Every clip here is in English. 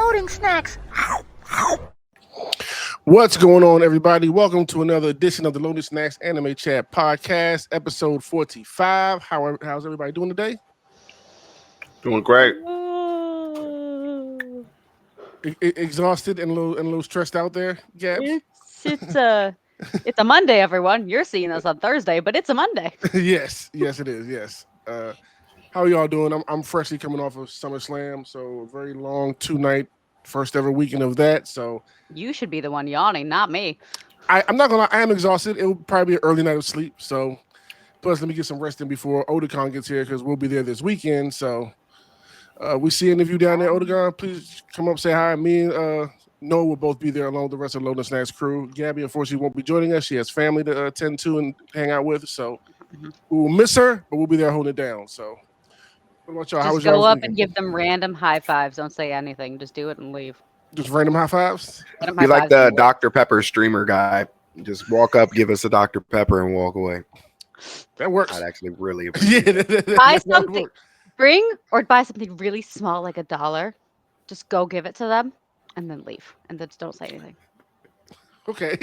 loading snacks. What's going on, everybody? Welcome to another edition of the Loading Snacks Anime Chat Podcast, episode 45. How's everybody doing today? Doing great. Exhausted and a little stressed out there, Gabs? It's a Monday, everyone. You're seeing us on Thursday, but it's a Monday. yes, it is. Yes. How are y'all doing? I'm freshly coming off of SummerSlam, so a very long 2-night first ever weekend of that. So You should be the one yawning, not me. I'm not gonna lie, I am exhausted. It will probably be an early night of sleep. So plus, let me get some rest in before Otakon gets here because we'll be there this weekend. So we see any of you down there, Otakon. Please come up, say hi. Me and Noah will both be there along with the rest of the Loading Snacks crew. Gabby, unfortunately, won't be joining us. She has family to attend to and hang out with. So we will miss her, but we'll be there holding it down. So what about y'all? How was Just go y'all's up weekend? and give them random high fives. Don't say anything. Just do it and leave. Just random high fives? Random Be high like fives the and leave. Dr. Pepper streamer guy. Just walk up, give us a Dr. Pepper, and walk away. That works. I'd actually really Yeah, appreciate it. Buy that would something. work. Bring or buy something really small, like $1. Just go give it to them and then leave. And then just don't say anything. Okay.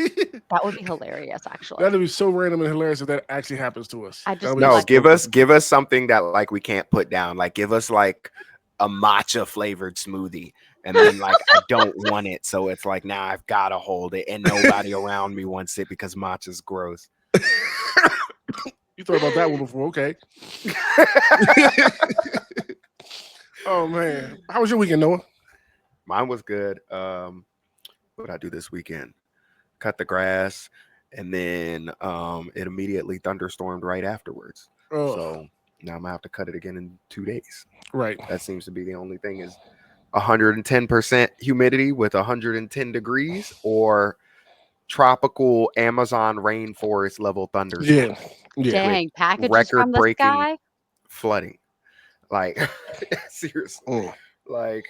That would be hilarious, actually. That'd be so random and hilarious if that actually happens to us. I just That'd be feel No, like- give us something that like we can't put down. Like give us like a matcha flavored smoothie. And then like I don't want it. So it's like now I've gotta hold it and nobody around me wants it because matcha's gross. You thought about that one before, okay. Oh man. How was your weekend, Noah? Mine was good. What did I do this weekend? Cut the grass, and then it immediately thunderstormed right afterwards. Oh, So now I'm gonna have to cut it again in 2 days. right. That seems to be the only thing is 110% humidity with 110 degrees or tropical Amazon rainforest level thunderstorm. Yeah. Dang, packages from the record-breaking sky? Flooding. Like seriously. Mm. Like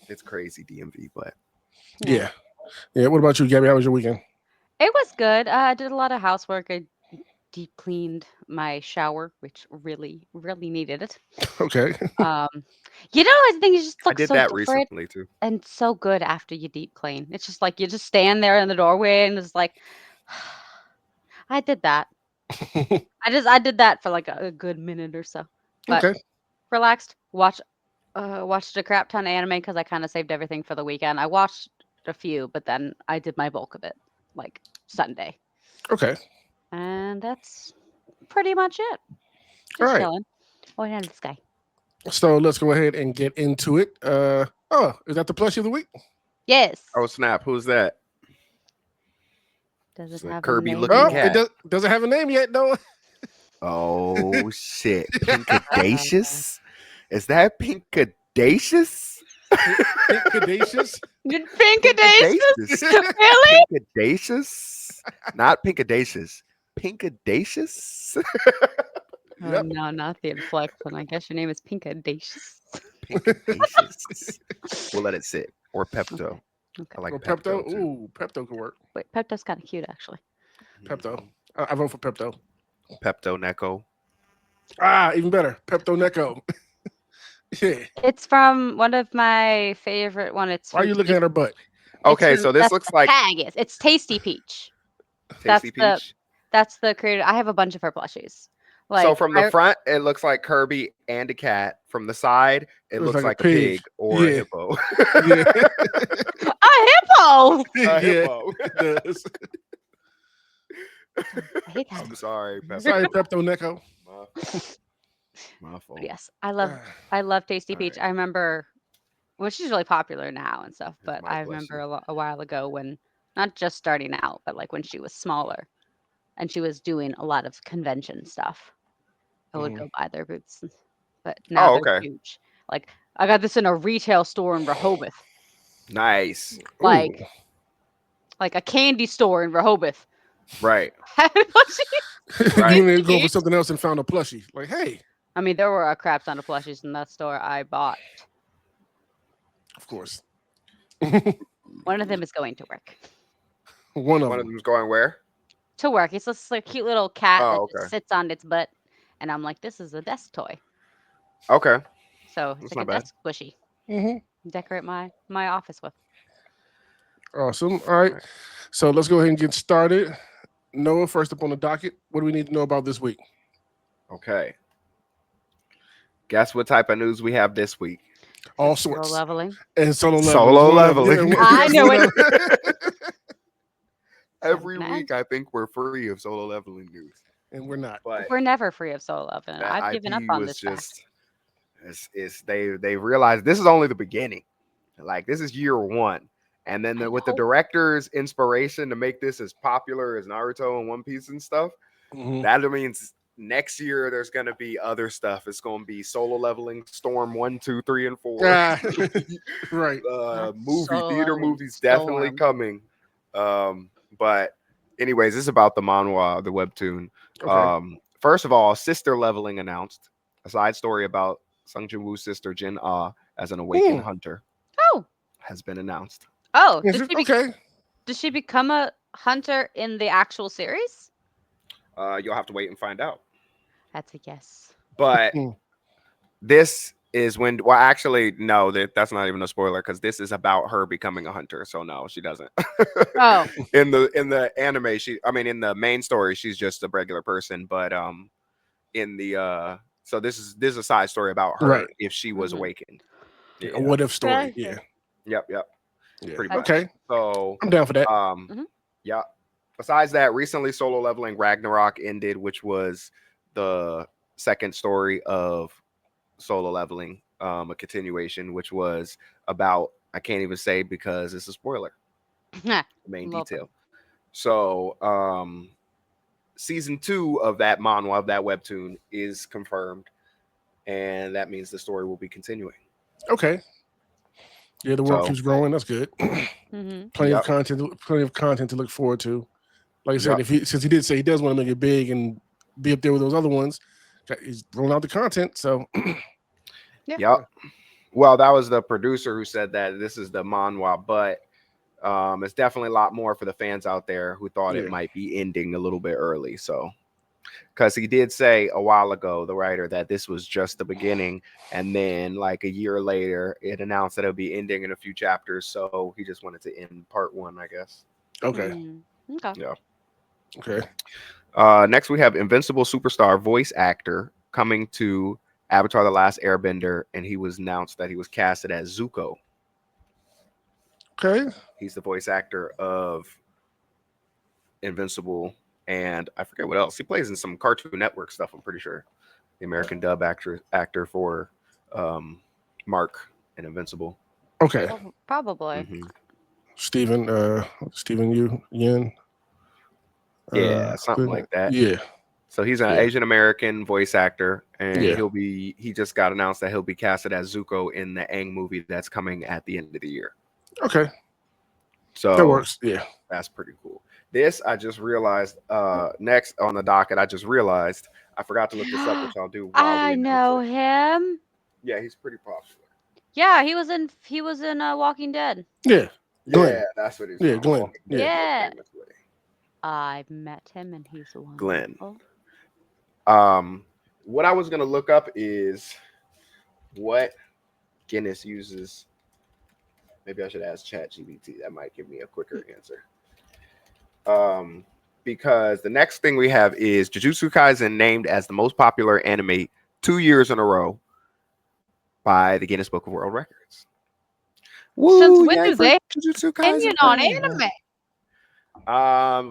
it's crazy DMV, but Yeah. Yeah. What about you, Gabby? How was your weekend? It was good. I did a lot of housework. I deep cleaned my shower, which really, really needed it. Okay. I think it just I looks did so that different recently too. and so good after you deep clean. It's just like you just stand there in the doorway and it's like, I did that. I did that for like a good minute or so. But Okay. relaxed. Watched a crap ton of anime because I kind of saved everything for the weekend. I watched a few, but then I did my bulk of it like Sunday. Okay. And that's pretty much it. Just All right. chilling. Oh, yeah, this guy. So let's go ahead and get into it. Is that the plushie of the week? Yes. Oh snap! Who's that? Does it's it a have Kirby a name? looking Oh, cat. it doesn't have a name yet, Noah. Oh shit! Pinkadacious? Is that Pinkadacious? Pinkadacious. Pinkadacious? Really? Pinkadacious? Not Pinkadacious. Pinkadacious? Oh, Yep. no, not the inflection. I guess your name is Pinkadacious. Pinkadacious. We'll let it sit. Or Pepto. Okay. I like Or Pepto. Pepto. too. Ooh, Pepto could work. Wait, Pepto's kind of cute, actually. Pepto. I vote for Pepto. Pepto Necco. Even better. Pepto Necco. Yeah. It's from one of my favorite one. It's Why are from you looking at her butt? Okay, from- so this that's looks the like tag is. It's Tasty Peach. that's Tasty the- Peach. That's the creator. I have a bunch of her plushies. Like So from the I- front, it looks like Kirby and a cat. From the side, it looks like a pig or a Yeah. hippo. Yeah. a hippo. A Yeah, hippo. it does. I hate that. I'm sorry, Pepto. Sorry, Pepto Necco. My fault. But yes, I love Tasty Peach. Alright. I remember, well, she's really popular now and stuff. But My I remember blessing. a while ago when, not just starting out, but like when she was smaller, and she was doing a lot of convention stuff. I would Mhm. go buy their boots, but now they're okay. huge. Like I got this in a retail store in Rehoboth, Nice. like Ooh. like a candy store in Rehoboth. Right. You need to go for Peach. something else and found a plushie. Like, hey, I mean, there were a crap ton of plushies in that store I bought. of course. One of them is going to work. One of One of them. them's going where? To work. It's just like a cute little cat Oh, that okay. just sits on its butt. And I'm like, this is a desk toy. Okay. So That's it's not like a bad. desk squishy. Mm-hmm. decorate my office with. Awesome. All right. So let's go ahead and get started. Noah, first up on the docket. What do we need to know about this week? Okay. Guess what type of news we have this week? All Solo sorts. leveling. And solo leveling. Solo One of them. leveling. Yeah, I knew it. Every gonna week, I think we're free of solo leveling news, And we're not. but We're never free of solo leveling. that I've IP given up on was this fact. just they realized this is only the beginning. Like this is year one, and then I with the know. director's inspiration to make this as popular as Naruto and One Piece and stuff, Mhm. that means next year there's gonna be other stuff. It's gonna be solo leveling, Storm 1, 2, 3, and 4. Ah, right. Not Movie Solo theater Leveling, movies definitely Storm. coming. But anyways, this is about the manhwa, the webtoon. Okay. First of all, sister leveling announced, a side story about Sung Jin Woo's sister Jin Ah as an awakened Ooh. hunter Oh, has been announced. oh, Is it? Okay. did she become a hunter in the actual series? You'll have to wait and find out. That's a yes. But Mm. this is when, well, actually, no, that's not even a spoiler because this is about her becoming a hunter. So no, she doesn't. Oh, in the anime, in the main story, she's just a regular person. But in the so this is a side story about her Right. if she was Mhm. awakened. A what if story. Okay. Yeah. Yep. Yeah. Pretty much. Okay. So I'm down for that. Mhm. yeah. Besides that, recently solo leveling Ragnarok ended, which was the second story of solo leveling, a continuation, which was about, I can't even say because it's a spoiler, the main Love detail. So season 2 of that manhwa, of that webtoon, is confirmed, and that means the story will be continuing. Okay. Yeah, the world So keeps growing. That's good. Mhm. Plenty of Yep. content. Plenty of content to look forward to. Like I said, Yep. since he did say he does want to make it big and be up there with those other ones, he's rolling out the content. So Yep. Well, that was the producer who said that this is the manhwa, but it's definitely a lot more for the fans out there who thought it Yeah. might be ending a little bit early. So, because he did say a while ago, the writer, that this was just the beginning, and then like a year later, it announced that it'll be ending in a few chapters. So he just wanted to end part 1, I guess. Okay. Mm. Okay. Yeah. Okay. Next, we have Invincible superstar voice actor coming to Avatar: The Last Airbender, and he was announced that he was casted as Zuko. Okay. He's the voice actor of Invincible, and I forget what else. He plays in some Cartoon Network stuff, I'm pretty sure. The American dub actor for Mark and Invincible. Okay. Probably. Mhm. Stephen Yen. Yeah, something like that. Yeah. So he's an Yeah. Asian American voice actor, and Yeah. he just got announced that he'll be casted as Zuko in the Aang movie that's coming at the end of the year. Okay. So That works. Yeah. that's pretty cool. This, I just realized, next on the docket, I just realized I forgot to look this up, which I'll do while we I announce know it. him. Yeah, he's pretty popular. Yeah, he was in Walking Dead. Yeah. Glenn. Yeah, that's what he's Yeah, from. Glenn. Walking Dead, Yeah. Yeah. most famous way. I've met him and he's wonderful. Glenn. What I was gonna look up is what Guinness uses. Maybe I should ask ChatGPT. That might give me a quicker answer. Because the next thing we have is Jujutsu Kaisen named as the most popular anime 2 years in a row by the Guinness Book of World Records. Since when yay do for they Jujutsu opinion Kaisen? on anime?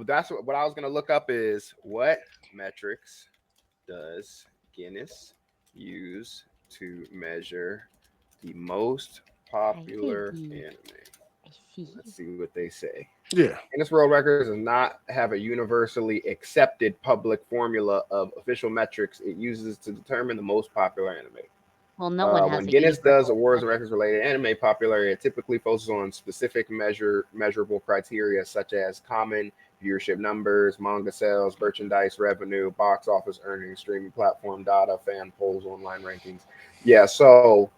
That's what I was gonna look up is what metrics does Guinness use to measure the most popular anime? Let's see what they say. Yeah. Guinness World Records does not have a universally accepted public formula of official metrics it uses to determine the most popular anime. Well, no one has When a Guinness does universal awards and metric. records related anime popularity, it typically focuses on specific measurable criteria such as common viewership numbers, manga sales, merchandise revenue, box office earnings, streaming platform data, fan polls, online rankings. Yeah, so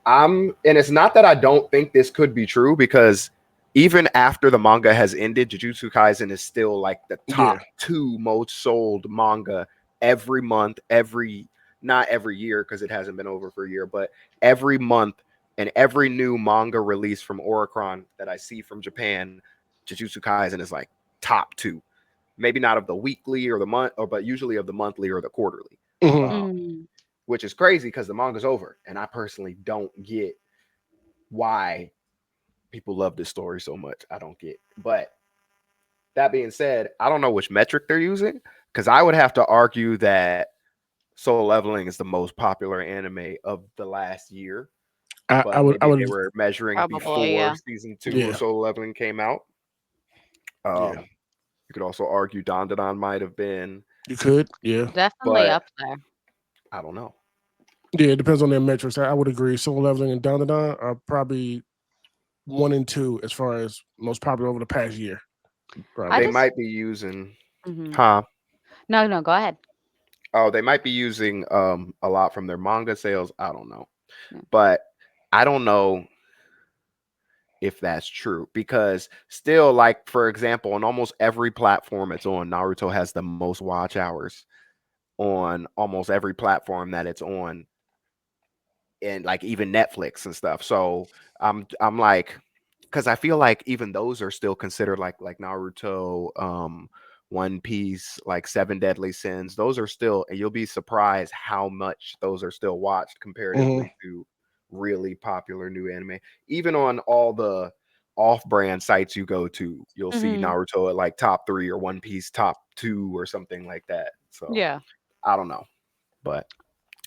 and it's not that I don't think this could be true, because even after the manga has ended, Jujutsu Kaisen is still like the top 2 most sold manga every month, not every year because it hasn't been over for a year, but every month and every new manga release from Oricron that I see from Japan, Jujutsu Kaisen is like top two. Maybe not of the weekly or the month, or but usually of the monthly or the quarterly, Mhm. Mm. which is crazy because the manga's over, and I personally don't get why people love this story so much. I don't get, but that being said, I don't know which metric they're using because I would have to argue that Solo Leveling is the most popular anime of the last year, I but would, I maybe they would, were measuring Probably, before yeah. season 2 of yeah, Solo Leveling came out. yeah. You could also argue Dandadan might have been, You could, yeah, Definitely but up there. I don't know. yeah. It depends on their metrics. I would agree. Soul Leveling and Down are probably 1 and 2 as far as most popular over the past year. I They Probably. just might be using, hmm huh? no, go ahead. Oh, they might be using a lot from their manga sales. I don't know, Yeah. but I don't know if that's true because still, like for example, on almost every platform it's on, Naruto has the most watch hours on almost every platform that it's on, and like even Netflix and stuff. So I'm like, because I feel like even those are still considered like Naruto, One Piece, like Seven Deadly Sins. Those are still, and you'll be surprised how much those are still watched Mhm. comparatively to really popular new anime. Even on all the off-brand sites you go to, you'll see hmm Naruto at like top 3 or One Piece top 2 or something like that. So Yeah. I don't know, but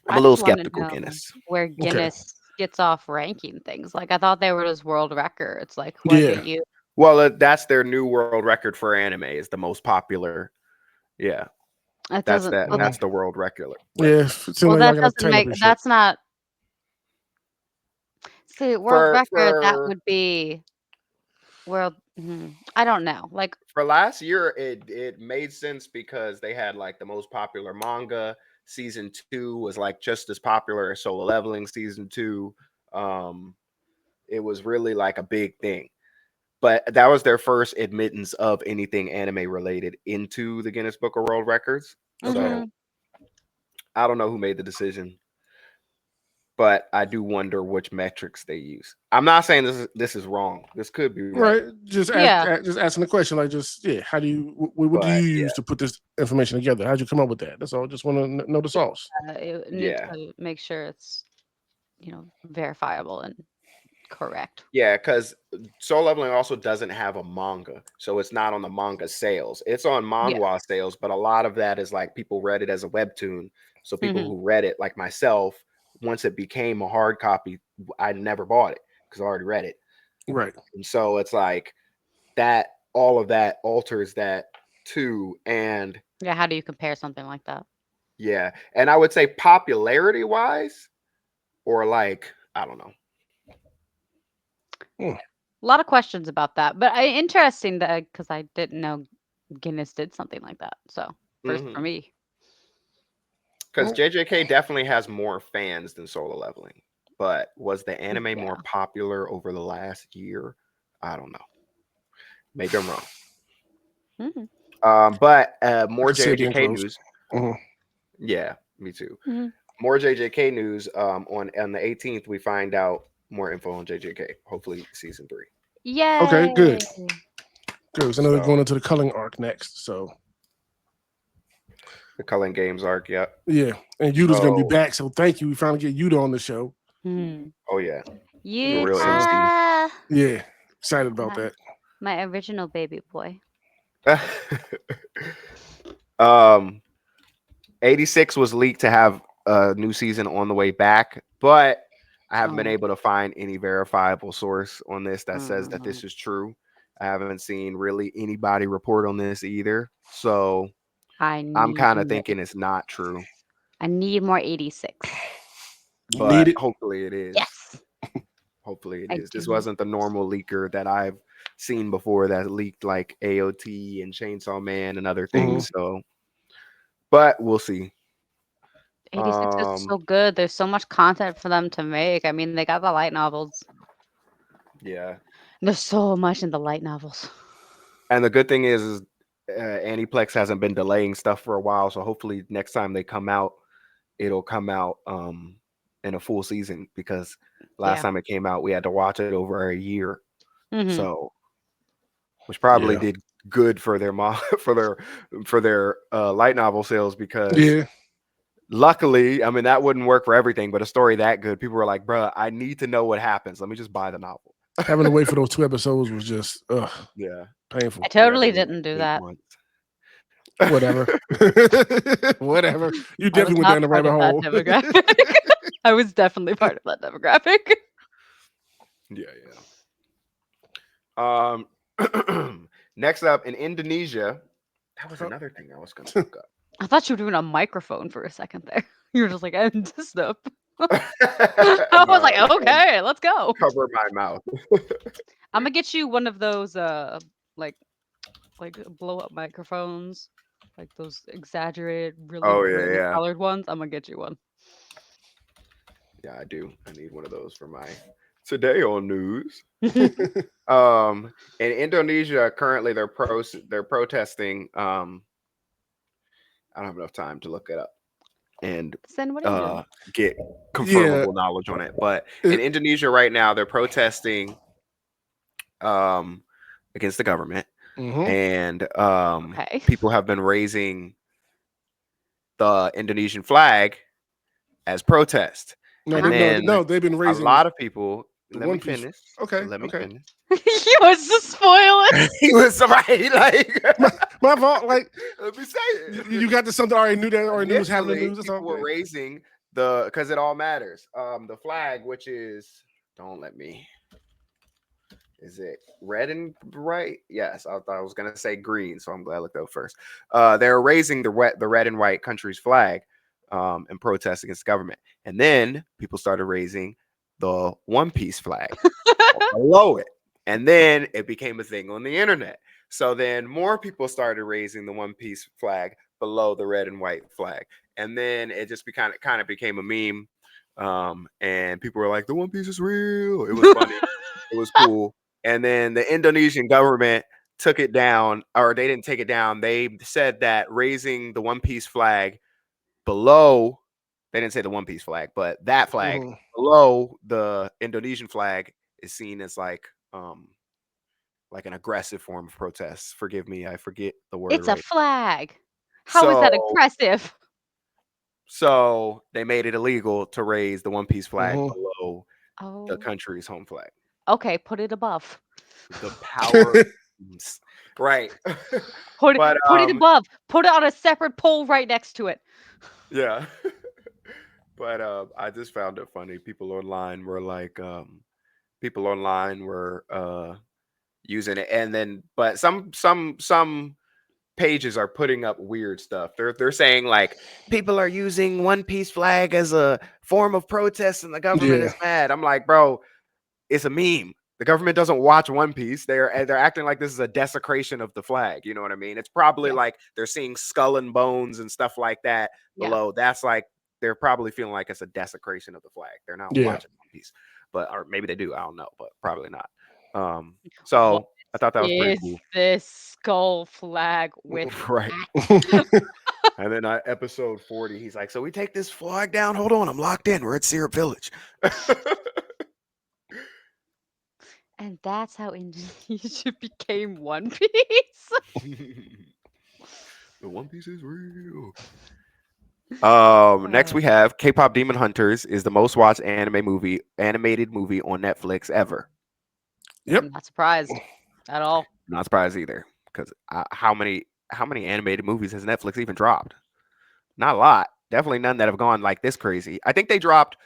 I'm I a little just want to skeptical, know Guinness. where Okay. Guinness gets off ranking things. Like I thought they were just world records. Like what Yeah. did you? Well, that's their new world record for anime is the most popular. Yeah, That that's doesn't. that. Well, Mhm. That's the world record. Yeah. It seems like y'all that got to doesn't tighten up make. your shit. That's not. See, world For record. That for would be world. I don't know. Like. for last year, it made sense because they had like the most popular manga. Season 2 was like just as popular as Solo Leveling season 2. Um, it was really like a big thing. But that was their first admittance of anything anime related into the Guinness Book of World Records. Okay. So hmm I don't know who made the decision, but I do wonder which metrics they use. I'm not saying this is wrong. This could be right, Right. Yeah. Just asking the question, like, just yeah. How do you? What do you but use to put this information together? How'd you come up with that? That's all. Just want to know the sauce. You need yeah, to make sure it's verifiable and correct. yeah. Because Soul Leveling also doesn't have a manga, so it's not on the manga sales. It's on Yeah. manhwa sales, but a lot of that is like people read it as a webtoon. So people hmm who read it, like myself, once it became a hard copy, I never bought it because I already read it, Right. and so it's like that. All of that alters that too, and Yeah. How do you compare something like that? yeah, and I would say popularity wise, or like I don't know. Hmm. A lot of questions about that, but interesting that because I didn't know Guinness did something like that. So first for me. Because Well, JJK definitely has more fans than Solo Leveling, but was the anime more Yeah. popular over the last year? I don't know. Maybe I'm wrong. hmm But I more can see it being JJK close. news. Mhm. Yeah, me too. hmm More JJK news. On the 18th, we find out more info on JJK. Hopefully, season 3. Okay. Good. Yay! Good. So I know they're So going into the culling arc next. So the Culling Games arc. Yep. yeah, and Yuta's gonna be So back. So thank you. We finally get Yuta on the show. Hmm. oh yeah, we're real So angsty. Utah, yeah, excited about my, that. my original baby boy. um 86 was leaked to have a new season on the way back, but I haven't been Oh, able to find any verifiable source on this that says that mhm. this is true. I haven't seen really anybody report on this either. So I I'm need kind of more. thinking it's not true, I need more 86. You need but it. hopefully it is. Yes, Hopefully it I is. This do. wasn't the normal leaker that I've seen before that leaked like AOT and Chainsaw Man and other Mhm. things. So, but we'll see. 86 is Um, so good. There's so much content for them to make. I mean, they got the light novels. yeah. There's so much in the light novels. And the good thing is Aniplex hasn't been delaying stuff for a while, so hopefully next time they come out, it'll come out in a full season because last Yeah. time it came out, we had to watch it over a year. Mm-hmm. So, which probably Yeah. did good for their for their light novel sales because Yeah. luckily, I mean that wouldn't work for everything, but a story that good, people were like, "Bruh, I need to know what happens. Let me just buy the novel." Having to wait for those 2 episodes was just Yeah, I painful. we had to totally wait didn't do 8 that. months. Whatever. Whatever. You I was definitely went not down the part rabbit of that hole. demographic. I was definitely part of that demographic. Yeah, yeah. Next up in Indonesia, that was another thing I was gonna look up. I thought you were doing a microphone for a second there. You were just like, and this up. No, I was like, I was trying to okay, let's go. cover my mouth. I'm gonna get you one of those like blow up microphones, like those exaggerated, really Oh yeah, brightly yeah, colored ones. I'm gonna get you one. yeah. I do. I need one of those for my today on news. Yeah. In Indonesia, currently they're protesting. I don't have enough time to look it up and Then what are you doing? get confirmable knowledge on it. But in It- Indonesia right now, they're protesting um, against the government, mhm. and Okay. people have been raising the Indonesian flag as protest, No, and Uh-huh. then they've been a raising lot of people. the Let me One Piece. finish. Okay, Let me okay. finish. He wants to spoil it. He was right. Like, My fault. Like let me say it. you got to something I already knew that already knew was happening in the Initially, news. That's all people were good. raising the because it all matters. The flag, which is don't let me. Is it red and white? Yes, I thought I was gonna say green, so I'm glad I looked up first. They're raising the red and white country's flag in protest against the government, and then people started raising the One Piece flag below it, and then it became a thing on the internet. So then more people started raising the One Piece flag below the red and white flag, and then it just kind of became a meme. And people were like, "The One Piece is real." It was funny. It was cool. And then the Indonesian government took it down, or they didn't take it down. They said that raising the One Piece flag below, they didn't say the One Piece flag, but that flag Mhm. below the Indonesian flag is seen as like an aggressive form of protest. Forgive me, I forget the word It's a right. flag. How is that So aggressive? so they made it illegal to raise the One Piece flag Mhm. below the Oh, country's home flag. okay. Put it above. The power right. But Put it above. Put it on a separate pole right next to it. yeah. But I just found it funny. People online were using it, and then but some pages are putting up weird stuff. They're saying like people are using One Piece flag as a form of protest and the government Yeah. is mad. I'm like, bro, it's a meme. The government doesn't watch One Piece. They're acting like this is a desecration of the flag. You know what I mean? It's probably Yeah. like they're seeing skull and bones and stuff like that Yeah. below. That's like they're probably feeling like it's a desecration of the flag. They're not Yeah. watching One Piece, but or maybe they do. I don't know, but probably not. What So I thought that was pretty is cool. this skull flag with Right. that? And then episode 40, he's like, "So we take this flag down. Hold on, I'm locked in. We're at Syrup Village." And that's how Indonesia became One Piece. The One Piece is real. Next Uh, we have K-pop Demon Hunters is the most watched animated movie on Netflix ever. Yep. I'm not surprised at all. Not surprised either, because how many animated movies has Netflix even dropped? Not a lot. Definitely none that have gone like this crazy. I think they dropped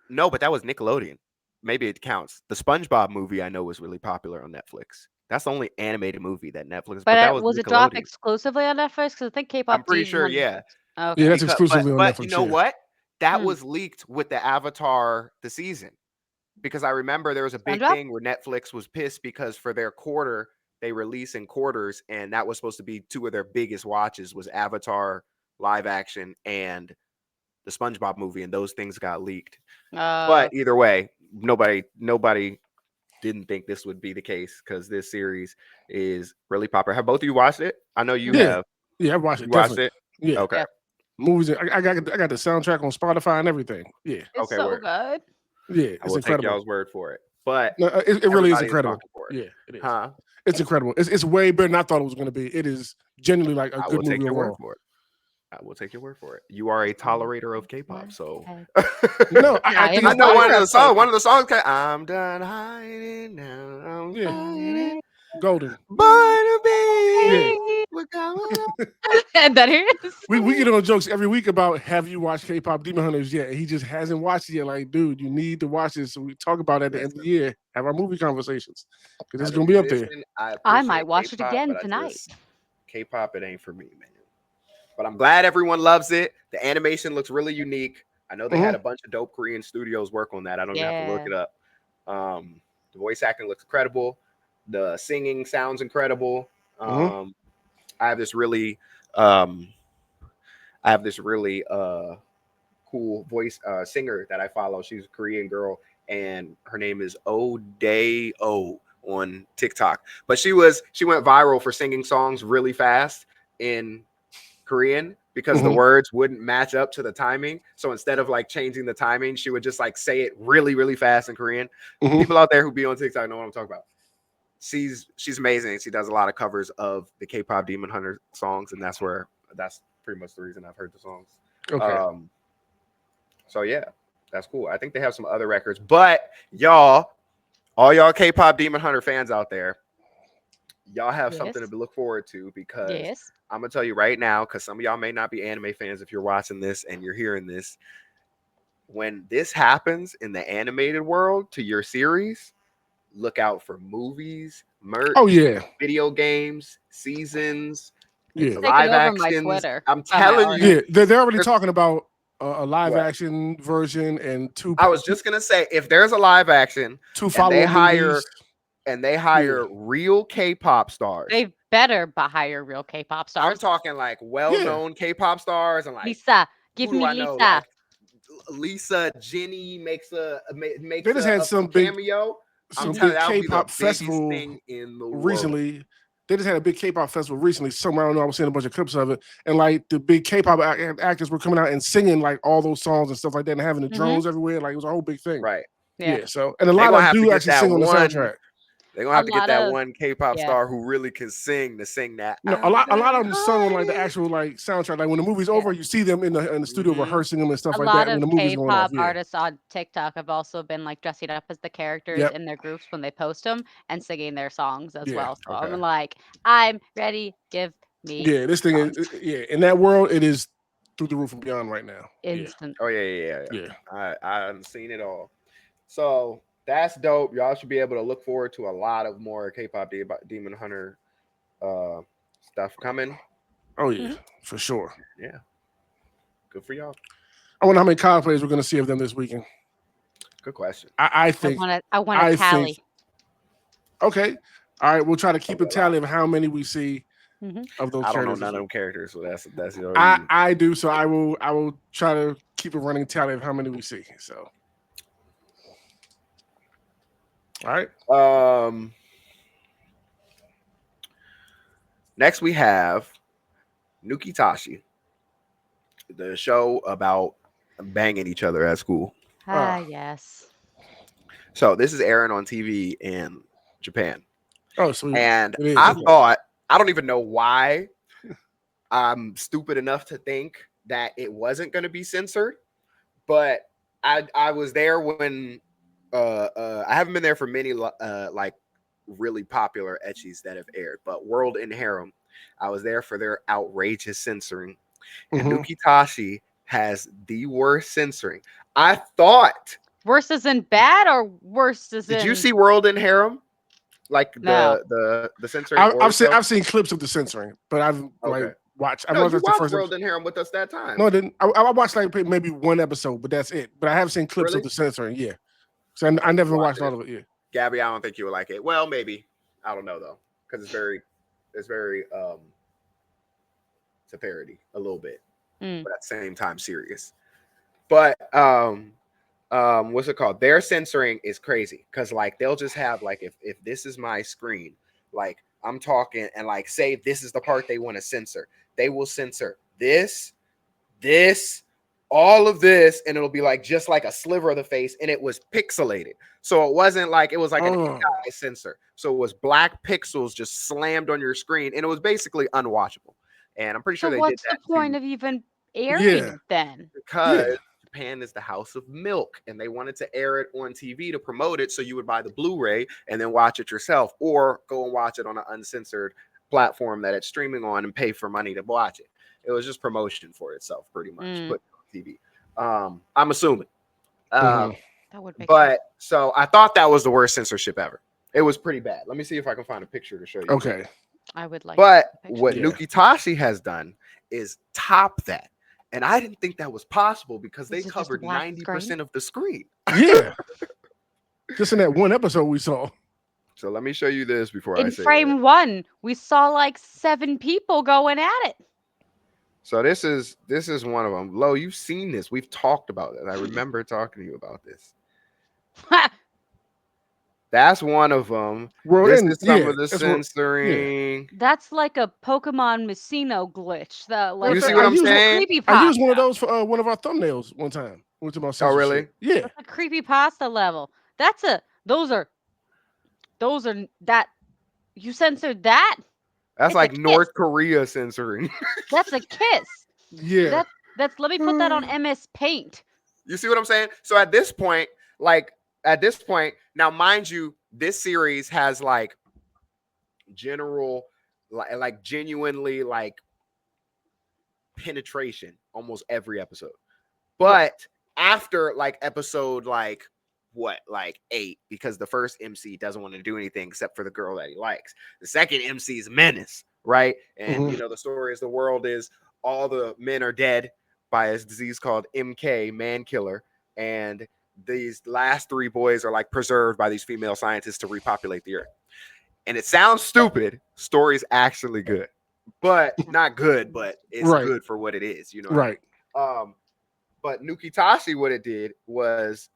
no, but that was Nickelodeon. Maybe it counts. The SpongeBob movie I know was really popular on Netflix. That's the only animated movie that Netflix, But but that was was it dropped Nickelodeon. exclusively on Netflix? Because I think I'm K-pop pretty Demon sure, Hunters. yeah. Yeah, Okay. that's Because exclusively on you Netflix. know Yeah. what? That Hmm. was leaked with the Avatar the season. Because I remember there was a big SpongeBob? thing where Netflix was pissed because for their quarter, they release in quarters, and that was supposed to be two of their biggest watches was Avatar live action and the SpongeBob movie, and those things got leaked. But Uh, either way, nobody didn't think this would be the case because this series is really popular. Have both of you watched it? I know you Yeah. have. Yeah, I watched You it watched definitely. it? Yeah. Okay. yeah. Movies. I got the soundtrack on Spotify and everything. Yeah, It's Okay, so word. good. yeah, I it's will take incredible. y'all's word for it. But No, it really is everybody is incredible. talking for it. Yeah, it is. Huh? It's incredible. It's way better than I thought it was going to be. It is genuinely like a I good will take movie your word overall. for it. I will take your word for it. You are a tolerator of K-pop, so No, I I am think I a it's know one follower of of the songs. One K-pop. of the songs. I'm done hiding now. I'm yeah, finding golden. Yeah. Barnaby. We're going And then here it is. We get on jokes every week about have you watched K-pop Demon Hunters yet? And he just hasn't watched it yet. Like, dude, you need to watch this. So we talk about it at the end of the year, have our movie conversations because it's As a gonna be up there. musician, I I might appreciate watch it K-pop, again but I tonight. just K-pop. It ain't for me, man. But I'm glad everyone loves it. The animation looks really unique. I know they had a bunch of dope Korean studios work on that. I don't even have to look Yeah. it up. The voice acting looks incredible. The singing sounds incredible. I have this really, um, I have this really cool voice singer that I follow. She's a Korean girl, and her name is O'Day O on TikTok. But she went viral for singing songs really fast in Korean because the words wouldn't match up to the timing. So instead of like changing the timing, she would just like say it really, really fast in Korean. People out there who be on TikTok know what I'm talking about. She's amazing. She does a lot of covers of the K-pop Demon Hunter songs, and that's pretty much the reason I've heard the songs. Okay. So yeah, that's cool. I think they have some other records, but all y'all K-pop Demon Hunter fans out there, y'all have something to look forward to because Yes. I'm gonna tell you right now, because some of y'all may not be anime fans if you're watching this and you're hearing this. When this happens in the animated world to your series, look out for movies, merch, Oh yeah, video games, seasons, yeah, Taking live over my actions. Twitter. I'm By my telling art. you, yeah. They're already there's- talking about a live what? action version and I was just gonna say, if there's a live action two and follow movies. they hire real K-pop stars, They better hire real K-pop I'm stars. talking like Yeah, well-known K-pop stars and like Lisa, give who do me I know? Lisa. Like Lisa Jenny makes a they just had some big cameo. I'm some telling big you, that would be the K-pop biggest festival thing in the world. recently. They just had a big K-pop festival recently. Somewhere I don't know. I was seeing a bunch of clips of it, and like the big K-pop actors were coming out and singing like all those songs and stuff like that, and having the drones everywhere. Like it was a whole big thing. Right. Yeah. So, and a They're lot gonna of them have to do get actually that sing on the one. soundtrack. They're gonna A have to get lot that of one K-pop yeah. star who really can sing to sing that. No, a lot of them sung on like the actual like soundtrack. Like when the movie's over, you see them in the studio rehearsing them and stuff A like lot that when of the movie's going off. K-pop Yeah. artists on TikTok have also been like dressing up as the characters Yep. in their groups when they post them and singing their songs as Yeah. well. So Okay. I'm like, I'm ready. Give me Yeah. This thing is in that world, it is through the roof and beyond right now. instant. Oh yeah. Yeah. I haven't seen it all. So that's dope. Y'all should be able to look forward to a lot of more K-pop Demon Hunter stuff coming. Oh yeah, for sure. Yeah. Good for y'all. I wonder how many cosplayers we're going to see of them this weekend. Good question. I think. I want a tally. Okay. All right. We'll try to keep a tally of how many we see of those I don't know characters. none of them characters, so that's your. I do. So I will try to keep a running tally of how many we see. So. All right. Next we have Nuki Tashi, the show about banging each other at school. Yes. So this is airing on TV in Japan. Oh, sweet. And I thought, I don't even know why I'm stupid enough to think that it wasn't going to be censored, but I was there when I haven't been there for many like really popular ecchis that have aired, but World in Harem, I was there for their outrageous censoring. And Nuki Tashi has the worst censoring. I thought worse as in bad or worse as in. Did you see World in Harem? Like the censoring? I've seen clips of the censoring, but I've like watched. No, you watched World in Harem with us that time. No, I didn't. I watched like maybe one episode, but that's it. But I have seen clips of the censoring. Yeah, so I never watched all of it. Yeah, Gabby, I don't think you would like it. Well, maybe I don't know though, because it's very it's a parody a little bit, but at the same time serious. But what's it called? Their censoring is crazy because like they'll just have like if this is my screen, like I'm talking and like say this is the part they want to censor, they will censor this, this, all of this, and it'll be like just like a sliver of the face, and it was pixelated. So it wasn't like it was like an AI sensor. So it was black pixels just slammed on your screen, and it was basically unwatchable. And I'm pretty sure So they did what's the that point too, of even airing Yeah. it then? because Japan is the house of milk, and they wanted to air it on TV to promote it, so you would buy the Blu-ray and then watch it yourself, or go and watch it on an uncensored platform that it's streaming on and pay for money to watch it. It was just promotion for itself, pretty much. Mm. Put it on TV. I'm assuming. Mhm. That would make sense. But so I thought that was the worst censorship ever. It was pretty bad. Let me see if I can find a picture to show you. Okay. I would like. But a picture. what Yeah. Nuki Tashi has done is top that. And I didn't think that was possible because they Is it just a covered black 90% of the screen. Yeah. Just in that one episode we saw. So let me show you this before I In say frame that. 1, we saw like 7 people going at it. So this is one of them. Lo, you've seen this. We've talked about it. I remember talking to you about this. That's one of them. Well, This and is some yeah, of the that's what- censoring. That's like a Pokemon Messino glitch. That like You see I what I'm used- saying? I used one of those for one of our thumbnails one time. We were talking about Oh, really? censorship. Yeah. That's a creepy pasta level. That's a those are that you censored that? That's It's a like kiss. North Korea censoring. That's a kiss. Yeah. That's let me put that on MS Paint. You see what I'm saying? So at this point, now mind you, this series has like general, like genuinely like penetration almost every episode. But after like episode like 8, because the first MC doesn't want to do anything except for the girl that he likes. The second MC is Menace, right? And Mhm. you know, the story is the world is all the men are dead by a disease called MK, man killer, and these last 3 boys are like preserved by these female scientists to repopulate the earth. And it sounds stupid. Story's actually good, but not good, but it's Right. good for what it is, you know. Right. But Nuki Tashi, what it did was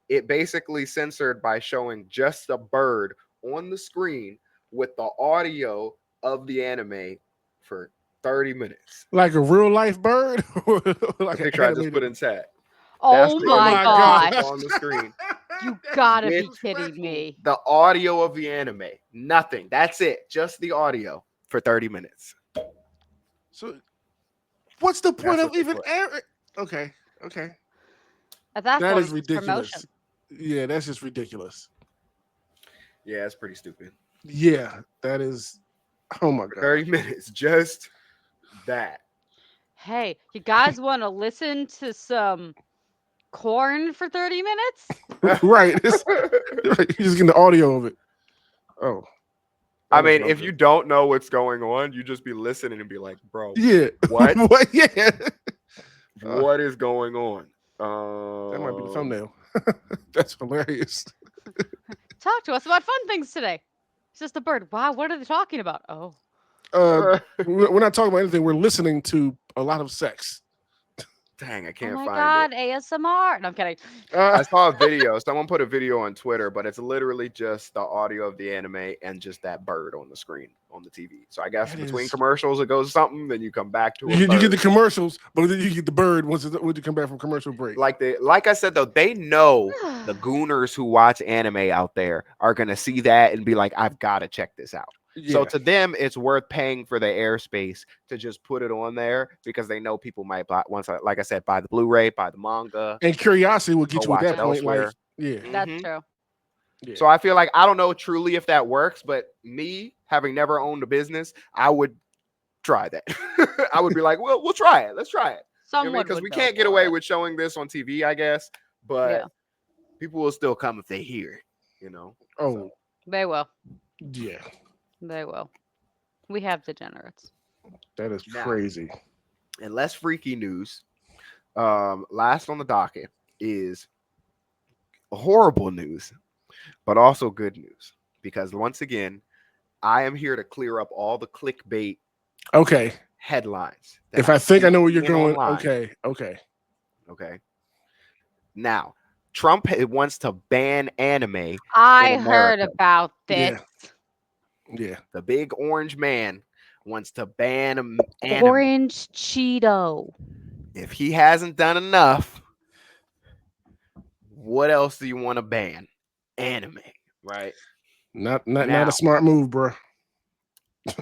it basically censored by showing just a bird on the screen with the audio of the anime for 30 minutes. Like a real life bird? Like The an picture I just animated- put in chat. Oh the my my gosh. God. on the screen. You gotta be With kidding me. The audio of the anime. Nothing. That's it. Just the audio for 30 minutes. So what's the point That's of what they even put. airing? Okay. Okay. At that That point, is it's ridiculous. promotion. Yeah, that's just ridiculous. Yeah, it's pretty stupid. Yeah, that is. Oh my god. 30 minutes. Just that. Hey, you guys want to listen to some corn for 30 minutes? Right. It's, right. You just get the audio of it. Oh. I That was mean, no if good. you don't know what's going on, you just be listening and be like, bro, Yeah. What? What? Yeah. what is going on? That might be the thumbnail. That's hilarious. Talk to us about fun things today. It's just a bird. Wow, what are they talking about? Oh, We're not talking about anything. We're listening to a lot of sex. Dang, I oh can't my find God, it. ASMR. No, I'm kidding. I saw a video. Someone put a video on Twitter, but it's literally just the audio of the anime and just that bird on the screen on the TV. So I guess That between is- commercials it goes something, then you come back to a You get the bird. commercials, but then you get the bird once you come back from commercial break. like I said though, they know the gooners who watch anime out there are gonna see that and be like, I've got to check this out. Yeah. So to them, it's worth paying for the airspace to just put it on there because they know people might buy like I said, buy the Blu-ray, buy the manga. And curiosity will Go get you at watch that it point. Like, elsewhere. yeah. That's Mhm. true. Yeah. So I feel like I don't know truly if that works, but me having never owned a business, I would try that. I would be like, well, we'll try it. Let's try it. Someone Because would we go can't get for away it. with showing this on TV, I guess, but Yeah. people will still come if they hear it, you know. Oh, They will. yeah. They will. We have degenerates. That is Now- crazy. And less freaky news. Last on the docket is horrible news, but also good news. Because once again, I am here to clear up all the clickbait Okay. headlines. that If I think I know where you're seen going, online. okay. Okay. Okay. Now, Trump wants to ban anime. I heard America. about this. Yeah. The big orange man wants to ban anime. Orange Cheeto. if he hasn't done enough, what else do you want to ban? Anime, right? Not a Now, smart move, bro.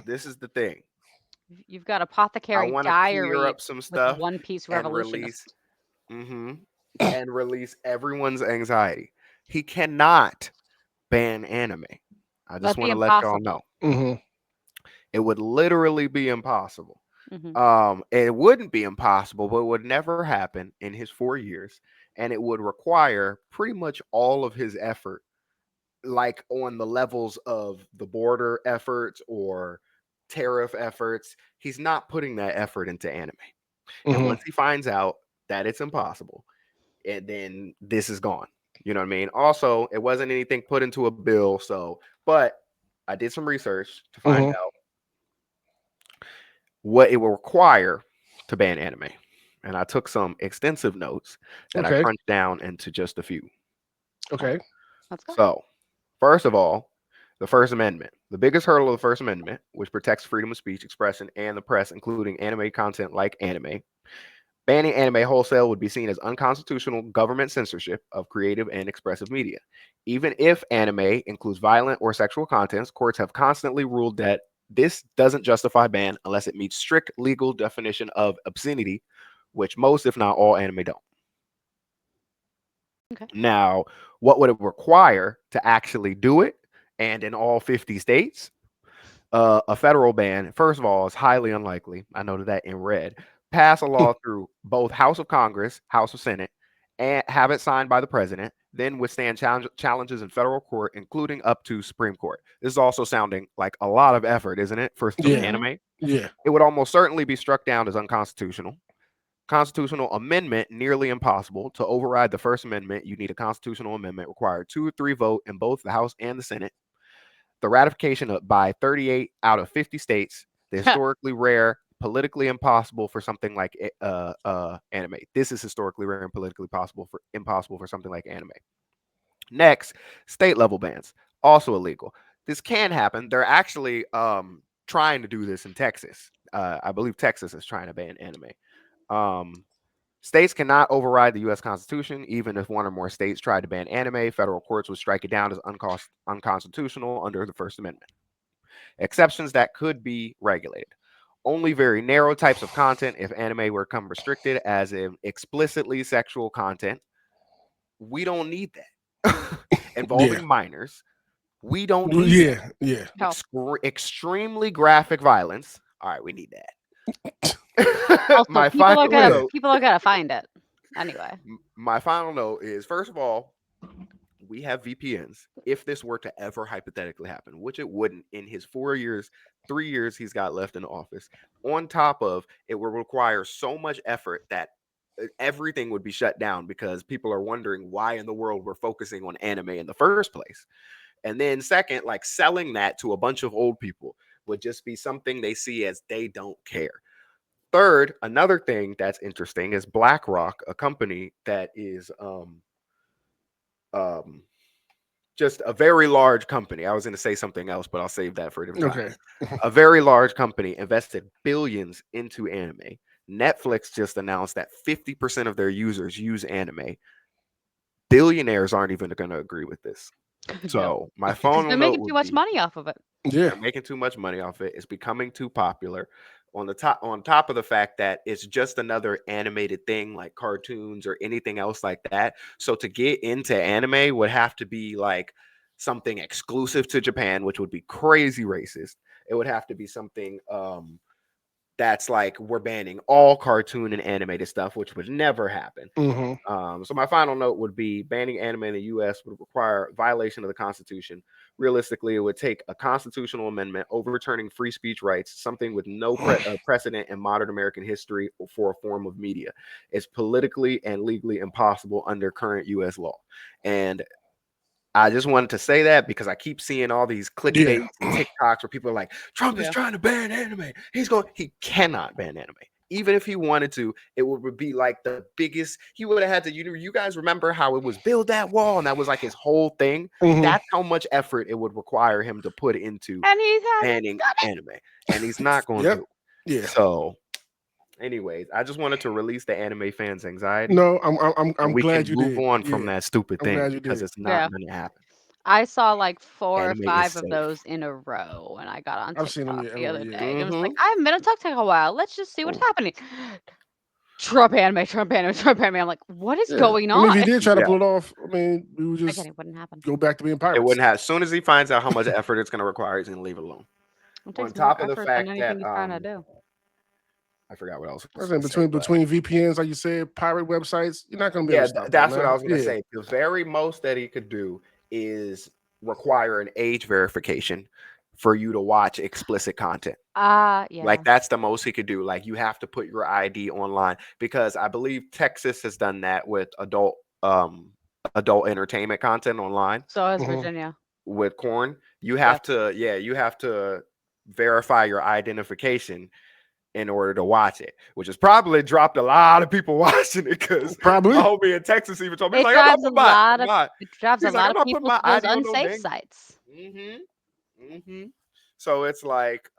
this is the thing. You've got I Apothecary want to clear Diary up some with stuff One Piece and release, Revolutionist. hmm and release everyone's anxiety. He cannot ban anime. I just That'd be want to let y'all know. impossible. Hmm. It would literally be impossible. Hmm. It wouldn't be impossible, but it would never happen in his 4 years, and it would require pretty much all of his effort, like on the levels of the border efforts or tariff efforts. He's not putting that effort into anime. And Hmm. once he finds out that it's impossible, and then this is gone. You know what I mean? Also, it wasn't anything put into a bill, so but I did some research to find Hmm. out what it will require to ban anime. And I took some extensive notes that I Okay. crunched down into just a few. Okay. Let's go. So, first of all, the First Amendment. The biggest hurdle of the First Amendment, which protects freedom of speech, expression, and the press, including anime content like anime. Banning anime wholesale would be seen as unconstitutional government censorship of creative and expressive media. Even if anime includes violent or sexual contents, courts have constantly ruled that this doesn't justify ban unless it meets strict legal definition of obscenity, which most, if not all, anime don't. Okay. Now, what would it require to actually do it? And in all 50 states, a federal ban, first of all, is highly unlikely. I noted that in red. Pass a law through both House of Congress, House of Senate, and have it signed by the president, then withstand challenges in federal court, including up to Supreme Court. This is also sounding like a lot of effort, isn't it, for Yeah. anime? Yeah. It would almost certainly be struck down as unconstitutional. Constitutional amendment nearly impossible. To override the First Amendment, you need a constitutional amendment required 2 or 3 vote in both the House and the Senate. The ratification by 38 out of 50 states, the historically rare, politically impossible for something like anime. This is historically rare and politically impossible for something like anime. Next, state level bans, also illegal. This can happen. They're actually trying to do this in Texas. I believe Texas is trying to ban anime. Um, States cannot override the U.S. Constitution. Even if one or more states tried to ban anime, federal courts would strike it down as unconstitutional under the First Amendment. Exceptions that could be regulated. Only very narrow types of content if anime were become restricted, as in explicitly sexual content. We don't need that. Yeah. Involving minors. We don't need that. Yeah. Yeah. No. Extremely graphic violence. All right, we need that. Also, My final note. people are gonna find it anyway. My final note is, first of all, we have VPNs. If this were to ever hypothetically happen, which it wouldn't in his 4 years, 3 years he's got left in office, on top of it would require so much effort that everything would be shut down because people are wondering why in the world we're focusing on anime in the first place. And then second, like selling that to a bunch of old people would just be something they see as they don't care. Third, another thing that's interesting is BlackRock, a company that is um, just a very large company. I was going to say something else, but I'll save that for a different time. Okay. A very large company invested billions into anime. Netflix just announced that 50% of their users use anime. Billionaires aren't even going to agree with this. No, So my because final they're note making too would much be money off of it. Yeah. they're making too much money off it. It's becoming too popular. On top of the fact that it's just another animated thing like cartoons or anything else like that. So to get into anime would have to be like something exclusive to Japan, which would be crazy racist. It would have to be something that's like we're banning all cartoon and animated stuff, which would never happen. Hmm. So my final note would be banning anime in the U.S. would require violation of the Constitution. Realistically, it would take a constitutional amendment overturning free speech rights, something with no precedent in modern American history for a form of media. It's politically and legally impossible under current U.S. law. And I just wanted to say that because I keep seeing all these Yeah. clickbaits and TikToks where people are like, Trump is Yeah. trying to ban anime. He cannot ban anime. Even if he wanted to, it would be like the biggest. He would have had to. You guys remember how it was build that wall, and that was like his whole thing. Hmm. That's how much effort it would require him to put into And he hasn't banning done it. anime, and he's not going Yep. to. Yeah. So Anyways, I just wanted to release the anime fans' anxiety, No, I'm and I'm we can glad you move did. on from Yeah, that stupid I'm thing glad you because did. it's not Yeah. going to happen. I saw like 4 or Anime is 5 of safe. those in a row when I got on I've seen them TikTok the everywhere. other Yeah. day. It was like, Mm-hmm. I haven't been on TikTok a while. Let's just see what's happening. Trump anime, Trump anime, Trump anime. I'm like, what is Yeah. going I mean, if on? he did try to Yeah, pull it off, I mean, we would Again, just it wouldn't happen. go back to being it pirates. wouldn't have. As soon as he finds out how much effort it's going to require, he's going to leave it alone. It On takes more top of the effort than fact anything that he's trying to do. I forgot what else I I was saying going to say, but between VPNs, like you said, pirate websites, you're not gonna be able yeah, to stop that, that's what I man. was going to Yeah. say. The very most that he could do is require an age verification for you to watch explicit content. Yeah. Like that's the most he could do. Like you have to put your ID online because I believe Texas has done that with adult entertainment content online So has Hmm. Virginia. with corn. Yep. You have to verify your identification in order to watch it, which has probably dropped a lot of people watching it because my Probably. homie in Texas even told me he's It like, I'm not drives a putting my, lot of my it drives a he's like, lot I'm of not putting people my to those ID on no unsafe dang. sites. Mm-hmm. Mm-hmm. So it's like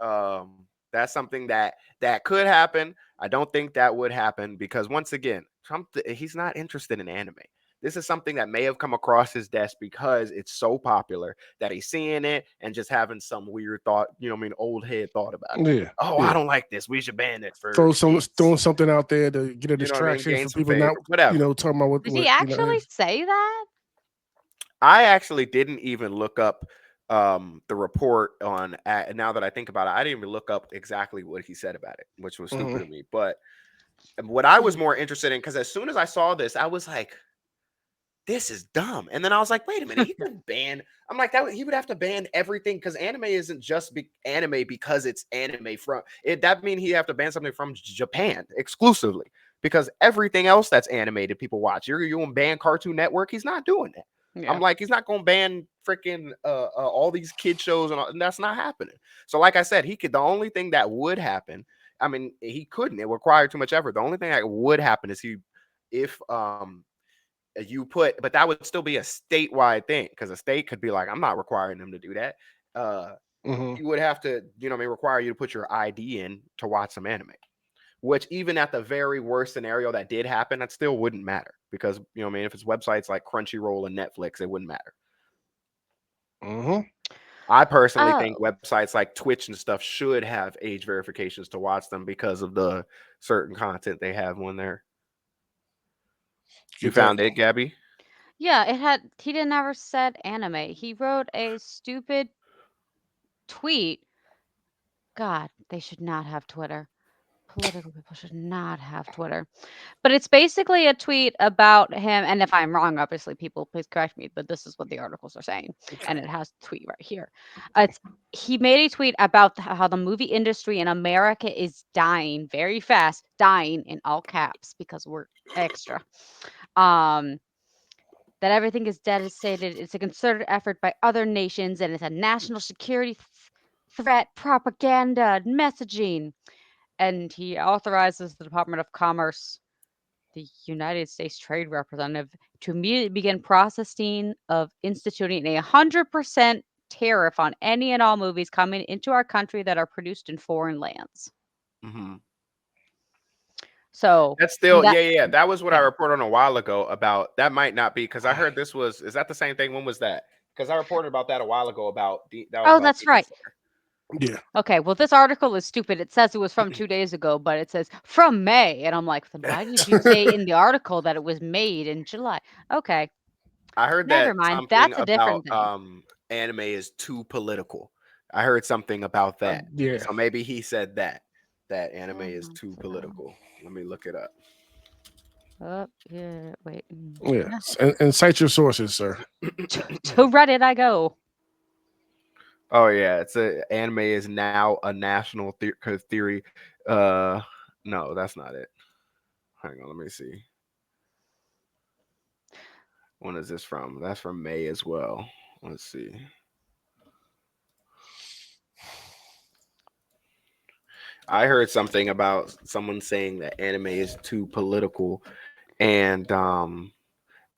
that's something that could happen. I don't think that would happen because once again, Trump he's not interested in anime. This is something that may have come across his desk because it's so popular that he's seeing it and just having some weird thought, old head thought about it. Yeah. Oh, I Yeah. don't like this. We should ban it for Throwing kids. something out there to get a You know what I mean? distraction Gain for some people not, favor, whatever. talking about Did he what actually say that? I actually didn't even look up the report on now that I think about it, I didn't even look up exactly what he said about it, which was stupid Mhm. of me. But what I was Hmm. more interested in, because as soon as I saw this, I was like, this is dumb. And then I was like, wait a minute, he couldn't ban. I'm like, he would have to ban everything because anime isn't just anime because it's anime from it. That mean he have to ban something from Japan exclusively because everything else that's animated people watch. You gonna ban Cartoon Network? He's not doing that. I'm Yeah. like, he's not gonna ban freaking all these kid shows and that's not happening. So, like I said, he could. The only thing that would happen, I mean, he couldn't. It required too much effort. The only thing that would happen is if but that would still be a statewide thing because a state could be like, I'm not requiring them to do that. Mhm. You would have to, require you to put your ID in to watch some anime. Which even at the very worst scenario that did happen, that still wouldn't matter because if it's websites like Crunchyroll and Netflix, it wouldn't matter. Mhm. I personally think Oh. websites like Twitch and stuff should have age verifications to watch them because of the certain content they have on there. You Get that. found it, Gabby? Yeah, he didn't ever said anime. He wrote a stupid tweet. God, they should not have Twitter. Political people should not have Twitter. But it's basically a tweet about him. And if I'm wrong, obviously, people please correct me. But this is what the articles are saying, and it has the tweet right here. It's he made a tweet about how the movie industry in America is dying very fast, dying in all caps because we're extra. Um, that everything is devastated. It's a concerted effort by other nations, and it's a national security threat, propaganda, messaging. And he authorizes the Department of Commerce, the United States Trade Representative, to immediately begin processing of instituting a 100% tariff on any and all movies coming into our country that are produced in foreign lands. Mm-hmm. So That's still, that, yeah. That was what I yeah. reported on a while ago about that might not be because I heard is that the same thing? When was that? Because I reported about that a while ago that was Oh, about that's Demon right. Slayer. Yeah. Okay, well, this article is stupid. It says it was from 2 days ago, but it says from May, and I'm like, then why did you say in the article that it was made in July? Okay, I heard never that mind. something That's a about different thing. anime is too political. I heard something about that. Yeah. So maybe he said that anime Oh, is too political. Let me look it up. yeah, wait. Yeah. Yeah. And cite your sources, sir. To Reddit I go. Oh yeah, it's anime is now a national theory. Uh, no, that's not it. Hang on, let me see. When is this from? That's from May as well. Let's see. I heard something about someone saying that anime is too political, and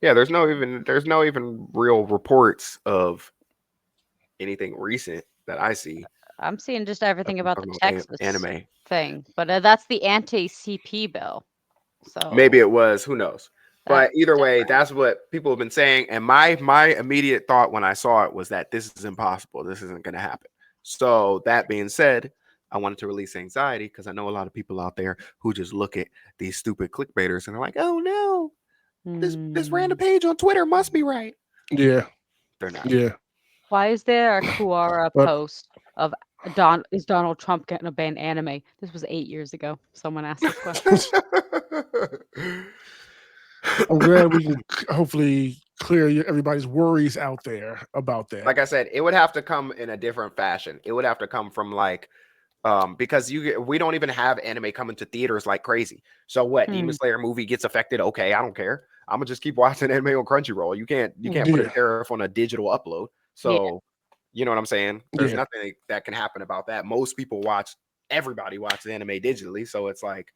yeah, there's no even real reports of anything recent that I see. I'm seeing just everything I'm about the talking about Texas anime. thing, but that's the anti-CP bill. Maybe So it was. Who knows? that's But either way, different. that's what people have been saying. And my immediate thought when I saw it was that this is impossible. This isn't going to happen. So that being said, I wanted to release anxiety because I know a lot of people out there who just look at these stupid clickbaiters and are like, "Oh no, this random Hmm. page on Twitter must be right." Yeah, They're not. yeah. Why is there a Quora But post of is Donald Trump getting a ban anime? This was 8 years ago. Someone asked this question. I'm glad we can hopefully clear everybody's worries out there about that. Like I said, it would have to come in a different fashion. It would have to come from like because we don't even have anime coming to theaters like crazy. So what? Demon Hmm. Slayer movie gets affected. Okay, I don't care. I'm gonna just keep watching anime on Crunchyroll. You can't put a Yeah, tariff on a digital upload. Yeah. So you know what I'm saying? There's yeah. nothing that can happen about that. Most people everybody watches anime digitally. So it's like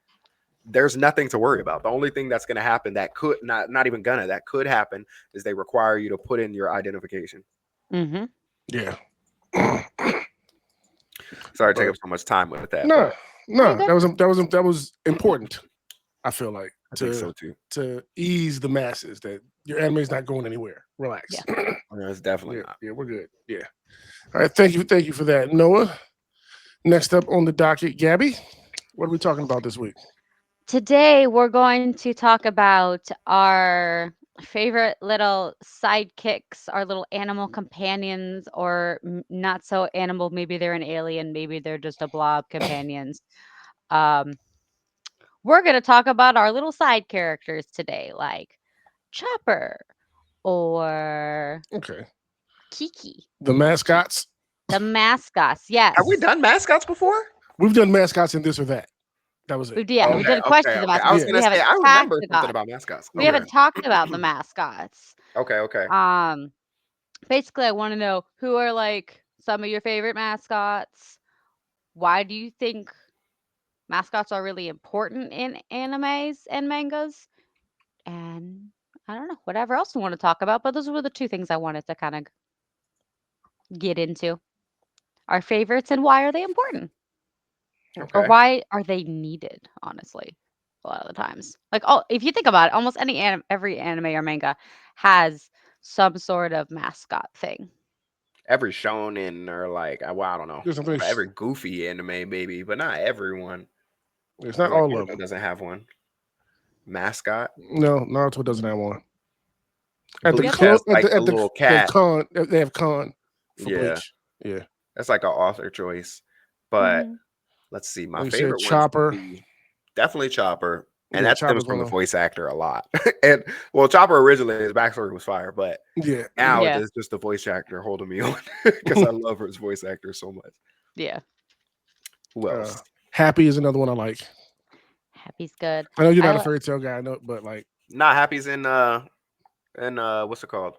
there's nothing to worry about. The only thing that's gonna happen that could not even gonna that could happen is they require you to put in your identification. Mm-hmm. Yeah. Sorry to take But up so much time with that, no, but No, you're no, good. that was important. I feel like I think so too. to ease the masses that your anime is not going anywhere. Relax. Yeah. It's definitely Yeah, not. yeah, we're good. Yeah. All right. Thank you for that, Noah. Next up on the docket, Gabby. What are we talking about this week? Today we're going to talk about our favorite little sidekicks, our little animal companions, or not so animal. Maybe they're an alien, maybe they're just a blob companions. Um, we're going to talk about our little side characters today, like Chopper or Okay. Kiki, The mascots. the mascots. Have we Yes. done mascots before? We've done mascots in this or that. That was it. We Okay, did a question okay, of the okay. I was mascots. We gonna say haven't I talked remember something about about mascots. we Okay. haven't talked about the mascots. Okay, okay. Um, basically, I want to know who are like some of your favorite mascots. Why do you think mascots are really important in animes and mangas? And I don't know, whatever else you want to talk about. But those were the two things I wanted to kind of get into. Our favorites and why are they important? Or Okay. why are they needed, honestly, a lot of the times. Like, oh, if you think about it, almost every anime or manga has some sort of mascot thing. Every shonen or like well, I don't know. There's something. Every goofy anime maybe, but not everyone. It's not Like all of Naruto them. doesn't have one. Mascot. No, Naruto doesn't have one. At the Bleach Yep. has at like the the at the little they have cat. con they have con for Yeah. Bleach. Yeah. That's like an author choice. But Hmm. let's see. My And you said favorite ones would Chopper. be definitely Chopper. And Yeah, that stems Chopper's from one the of voice actor a lot. And well, Chopper originally his backstory was fire, but yeah. now Yeah. it's just the voice actor holding me on because I love his voice actor so much. Yeah. Who else? Happy is another one I like. Happy's good. I know you're I not a li- fairy tale guy, I know, but like Not Happy's in what's it called?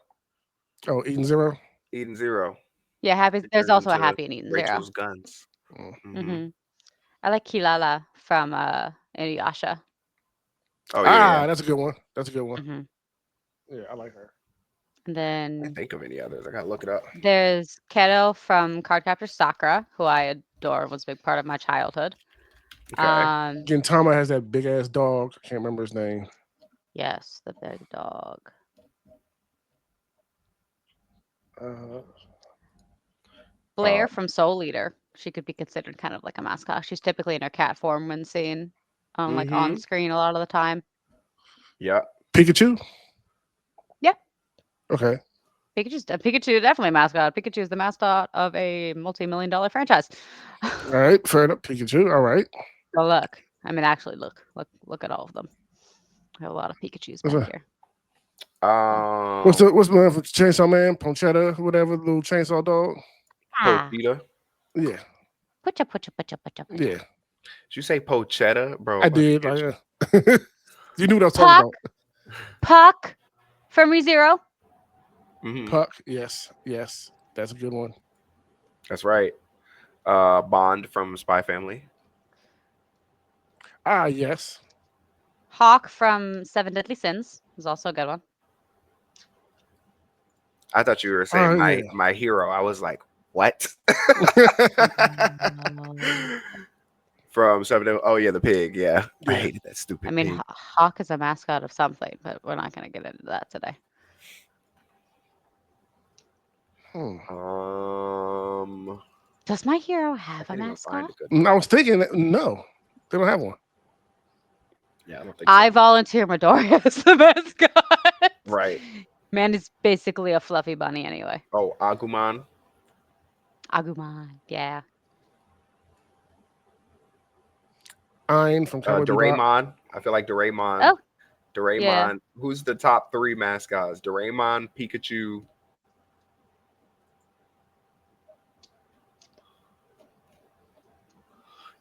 Eden Zero. Eden Zero. yeah, Happy. It There's turns also a into Happy in Eden Zero. Rachel's guns. Mm. Hmm. Hmm. I like Kilala from Inuyasha. Oh yeah. That's a good one. That's a good one. Hmm. Yeah, I like her. And I can't then think of any others. I gotta look it up. there's Keto from Cardcaptor Sakura, who I adore, was a big part of my childhood. Okay. Gintama has that big ass dog. I can't remember his name. Yes, the big dog. Uh, Blair from Soul Eater. She could be considered kind of like a mascot. She's typically in her cat form when seen, like on Mm-hmm. screen a lot of the time. Yep. Pikachu. Yeah, Okay. Pikachu definitely a mascot. Pikachu is the mascot of a multi-million-dollar franchise. All right. Fair enough. Pikachu. All right. So look, I mean, actually, look at all of them. I have a lot of Pikachu's What's back that? here. What's the man for Chainsaw Man? Ponchetta, whatever, little chainsaw dog. Ah, Pochita? Yeah. pucha. Yeah. Did you say Pochetta, bro? I About to did. get you. You knew what I was talking Puck, about. Puck from ReZero. Mhm. Puck. Yes. Yes. That's a good one. That's right. Bond from Spy Family. Yes. Hawk from Seven Deadly Sins is also a good one. I thought you were saying Yeah. my hero. I was like, What? No. From 7 oh yeah, the pig. Yeah. I Yeah. hated that I stupid mean, pig. Hawk is a mascot of something, but we're not going to get into that today. Hmm. Does My Hero I have a can't even find mascot? a good one. I was thinking that, no, they don't have one. Yeah, I don't think I so. volunteer Midoriya as the mascot. Right. Man is basically a fluffy bunny anyway. Oh, Agumon. Agumon, yeah. Ein from Cowboy Bebop. Doraemon. I feel like Doraemon. Oh, Doraemon. yeah. Who's the top 3 mascots? Doraemon, Pikachu.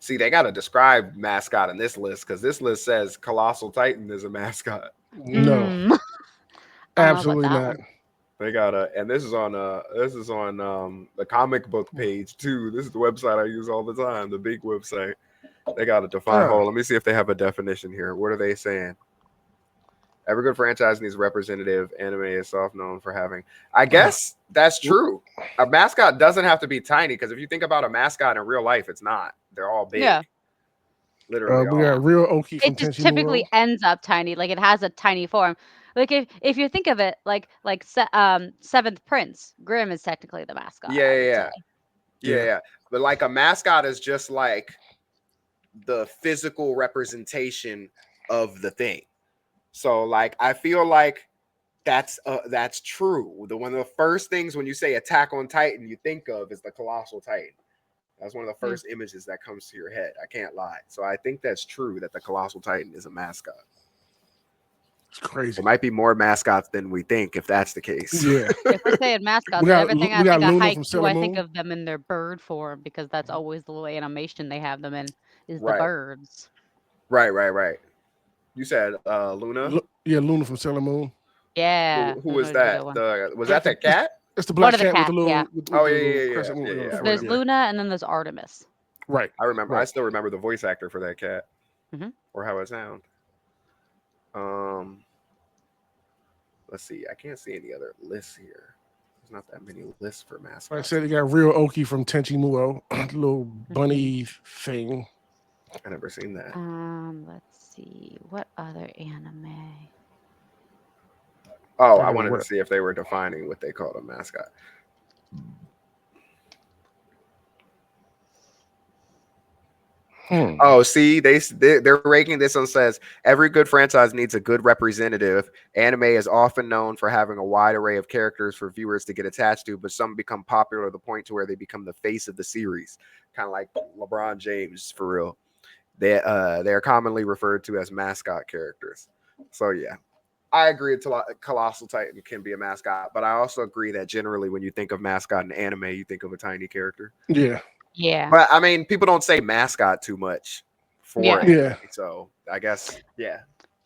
See, they got to describe mascot in this list because this list says Colossal Titan is a mascot. No, I don't know about absolutely that not. one. They gotta, and this is on the comic book page too. This is the website I use all the time, the big website. They gotta define. Hold on, let me see if they have a definition here. What are they saying? Every good franchise needs representative. Anime is often known for having. I guess that's true. A mascot doesn't have to be tiny because if you think about a mascot in real life, it's not. They're all big. Yeah. Literally We all. got Real Oki from It just Tenchi typically Muyo. ends up tiny, like it has a tiny form. Like if you think of it, Seventh Prince, Grimm is technically the mascot. I would say. Yeah. But like a mascot is just like the physical representation of the thing. So like I feel like that's true. One of the first things when you say Attack on Titan, you think of is the Colossal Titan. That's one of the first images that comes to your head. I can't lie. So I think that's true that the Colossal Titan is a mascot. It's crazy. There might be more mascots than we think if that's the case. Yeah. If we're saying mascots, We got everything I Luna think of from Haikyuu, Sailor I think Moon. of them in their bird form because that's always the animation they have them in is the Right. birds. Right. You said Luna? Yeah, Luna from Sailor Moon. Yeah. Who was Luna's a that? good one. Was that the cat? It's the One black of the cat with cats, the little yeah. with Oh the little yeah. crescent moon. Yeah, There's yeah. Luna and then there's Artemis. Right. I remember. Right. I still remember the voice actor for that cat, Mhm. or how it sound. Let's see. I can't see any other lists here. There's not that many lists for mascots. Like I said, you got Real Oki from Tenchi Muyo, little bunny thing. I never seen that. Let's see. What other anime? Oh, I wanted to see if they were defining what they called a mascot. Oh, see, they're ranking this one says every good franchise needs a good representative. Anime is often known for having a wide array of characters for viewers to get attached to, but some become popular to the point to where they become the face of the series, kind of like LeBron James for real. They are commonly referred to as mascot characters. So yeah, I agree. Colossal Titan can be a mascot, but I also agree that generally when you think of mascot in anime, you think of a tiny character. Yeah. Yeah. But I mean, people don't say mascot too much for anime, so I guess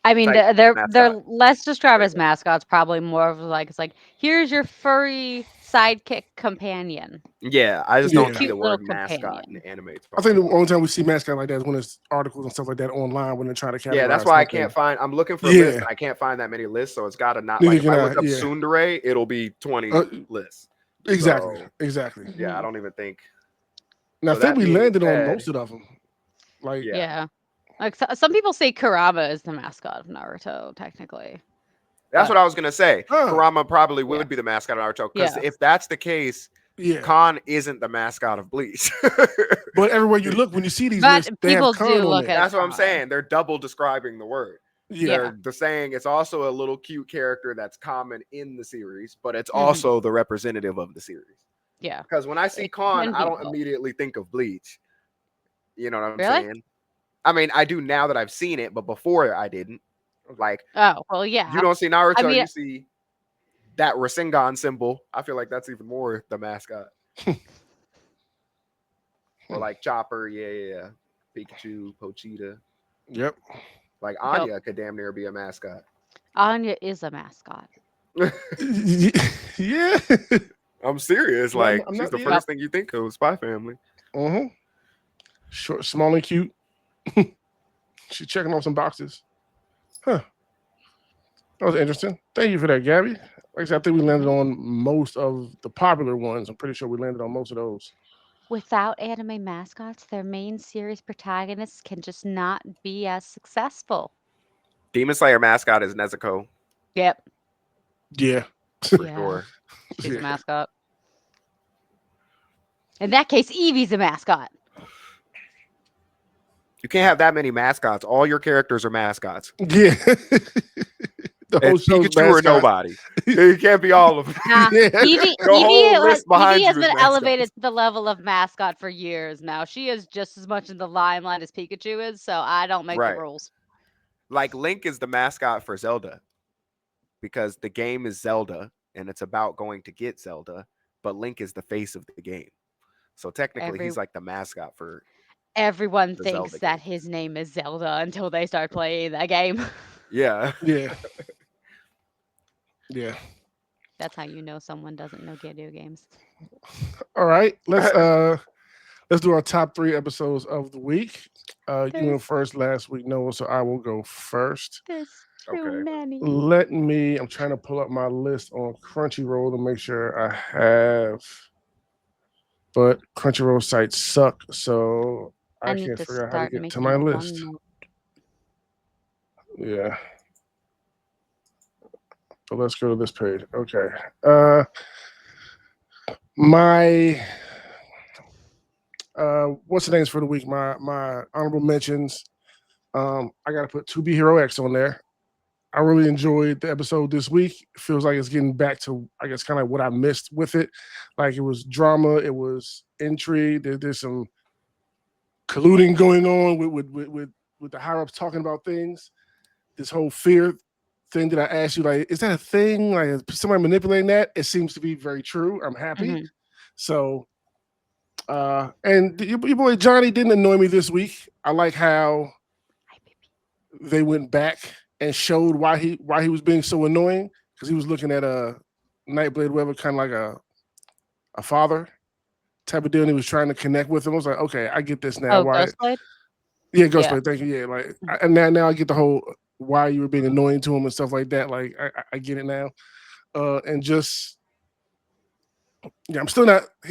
I mean, Titan, they're mascot. less described as mascots. Probably more of like it's like here's your furry sidekick companion. Yeah, I just don't see Cute the little word mascot in companion. anime. I think the only time we see mascot like that is when it's articles and stuff like that online when they're trying to categorize. Yeah, that's why I can't find. I'm looking for a list. And I can't find that many lists, so it's got to not. Neither Like if I can look up yeah. Tsundere, it'll be 20 lists. Exactly. So, Exactly. Yeah, I don't even think. Now I So think that we being landed on said- most of them. Like Yeah. Like some people say Kurama is the mascot of Naruto, technically. That's what I was gonna say. Huh. Kurama probably would be the mascot of Naruto because if that's the case, Khan isn't the mascot of Bleach. But everywhere you look, when you see these But lists, they people have Khan do on look there. at That's what I'm Khan. saying. They're double describing the word. Yeah. They're saying it's also a little cute character that's common in the series, but it's also the representative of the series. Yeah. Because when I see Khan, I don't immediately think of Bleach. You know what I'm saying? I mean, I do now that I've seen it, but before I didn't. Like, oh well, yeah. You don't see Naruto, I mean, you see that Rasengan symbol. I feel like that's even more the mascot. Or like Chopper, yeah. Pikachu, Pochita. Yep. Like Anya could damn near be a mascot. Anya is a mascot. Yeah. I'm serious. Like she's the first thing you think of, Spy Family. Short, small, and cute. She's checking off some boxes. Huh. That was interesting. Thank you for that, Gabby. Like I said, I think we landed on most of the popular ones. I'm pretty sure we landed on most of those. Without anime mascots, their main series protagonists can just not be as successful. Demon Slayer mascot is Nezuko Yep. Yeah. for Yeah. sure. She's a Yeah. mascot. In that case, Eevee's a mascot. You can't have that many mascots. All your characters are mascots. Yeah. The whole It's show's Pikachu or mascot. nobody. It can't be all of them. Nah, Yeah. Eevee, The whole list behind Eevee has you is been mascots. elevated to the level of mascot for years now. She is just as much in the limelight as Pikachu is, so I don't make the Right. rules. Like Link is the mascot for Zelda because the game is Zelda and it's about going to get Zelda, but Link is the face of the game. So technically, he's like the mascot for Everyone the thinks Zelda that game. his name is Zelda until they start playing that game. Yeah. Yeah. Yeah. That's how you know someone doesn't know video games. All right. Let's do our top 3 episodes of the week. You went first last week, Noah, so I will go first. There's too Okay. many. I'm trying to pull up my list on Crunchyroll to make sure I have, but Crunchyroll sites suck, so I need can't to figure out how to start get to making my a list. OneNote. Yeah. So let's go to this page. Okay. My what's the names for the week? My honorable mentions. I gotta put 2B Hero X on there. I really enjoyed the episode this week. It feels like it's getting back to, I guess, kind of what I missed with it. Like it was drama, it was intrigue. There's some colluding going on with the higher ups talking about things. This whole fear thing that I asked you, like, is that a thing? Like, is somebody manipulating that? It seems to be very true. I'm happy. Mhm. So, and your boy Johnny didn't annoy me this week. I like how Hi, baby. they went back and showed why he was being so annoying, because he was looking at a Nightblade Weaver kind of like a father type of deal, and he was trying to connect with him. I was like, okay, I get this now. Oh, Why? Ghostblade? Yeah, Yeah. Ghostblade. Thank you. Yeah, like, and now I get the whole why you were being annoying to him and stuff like that. Like, I get it now. And just yeah, he's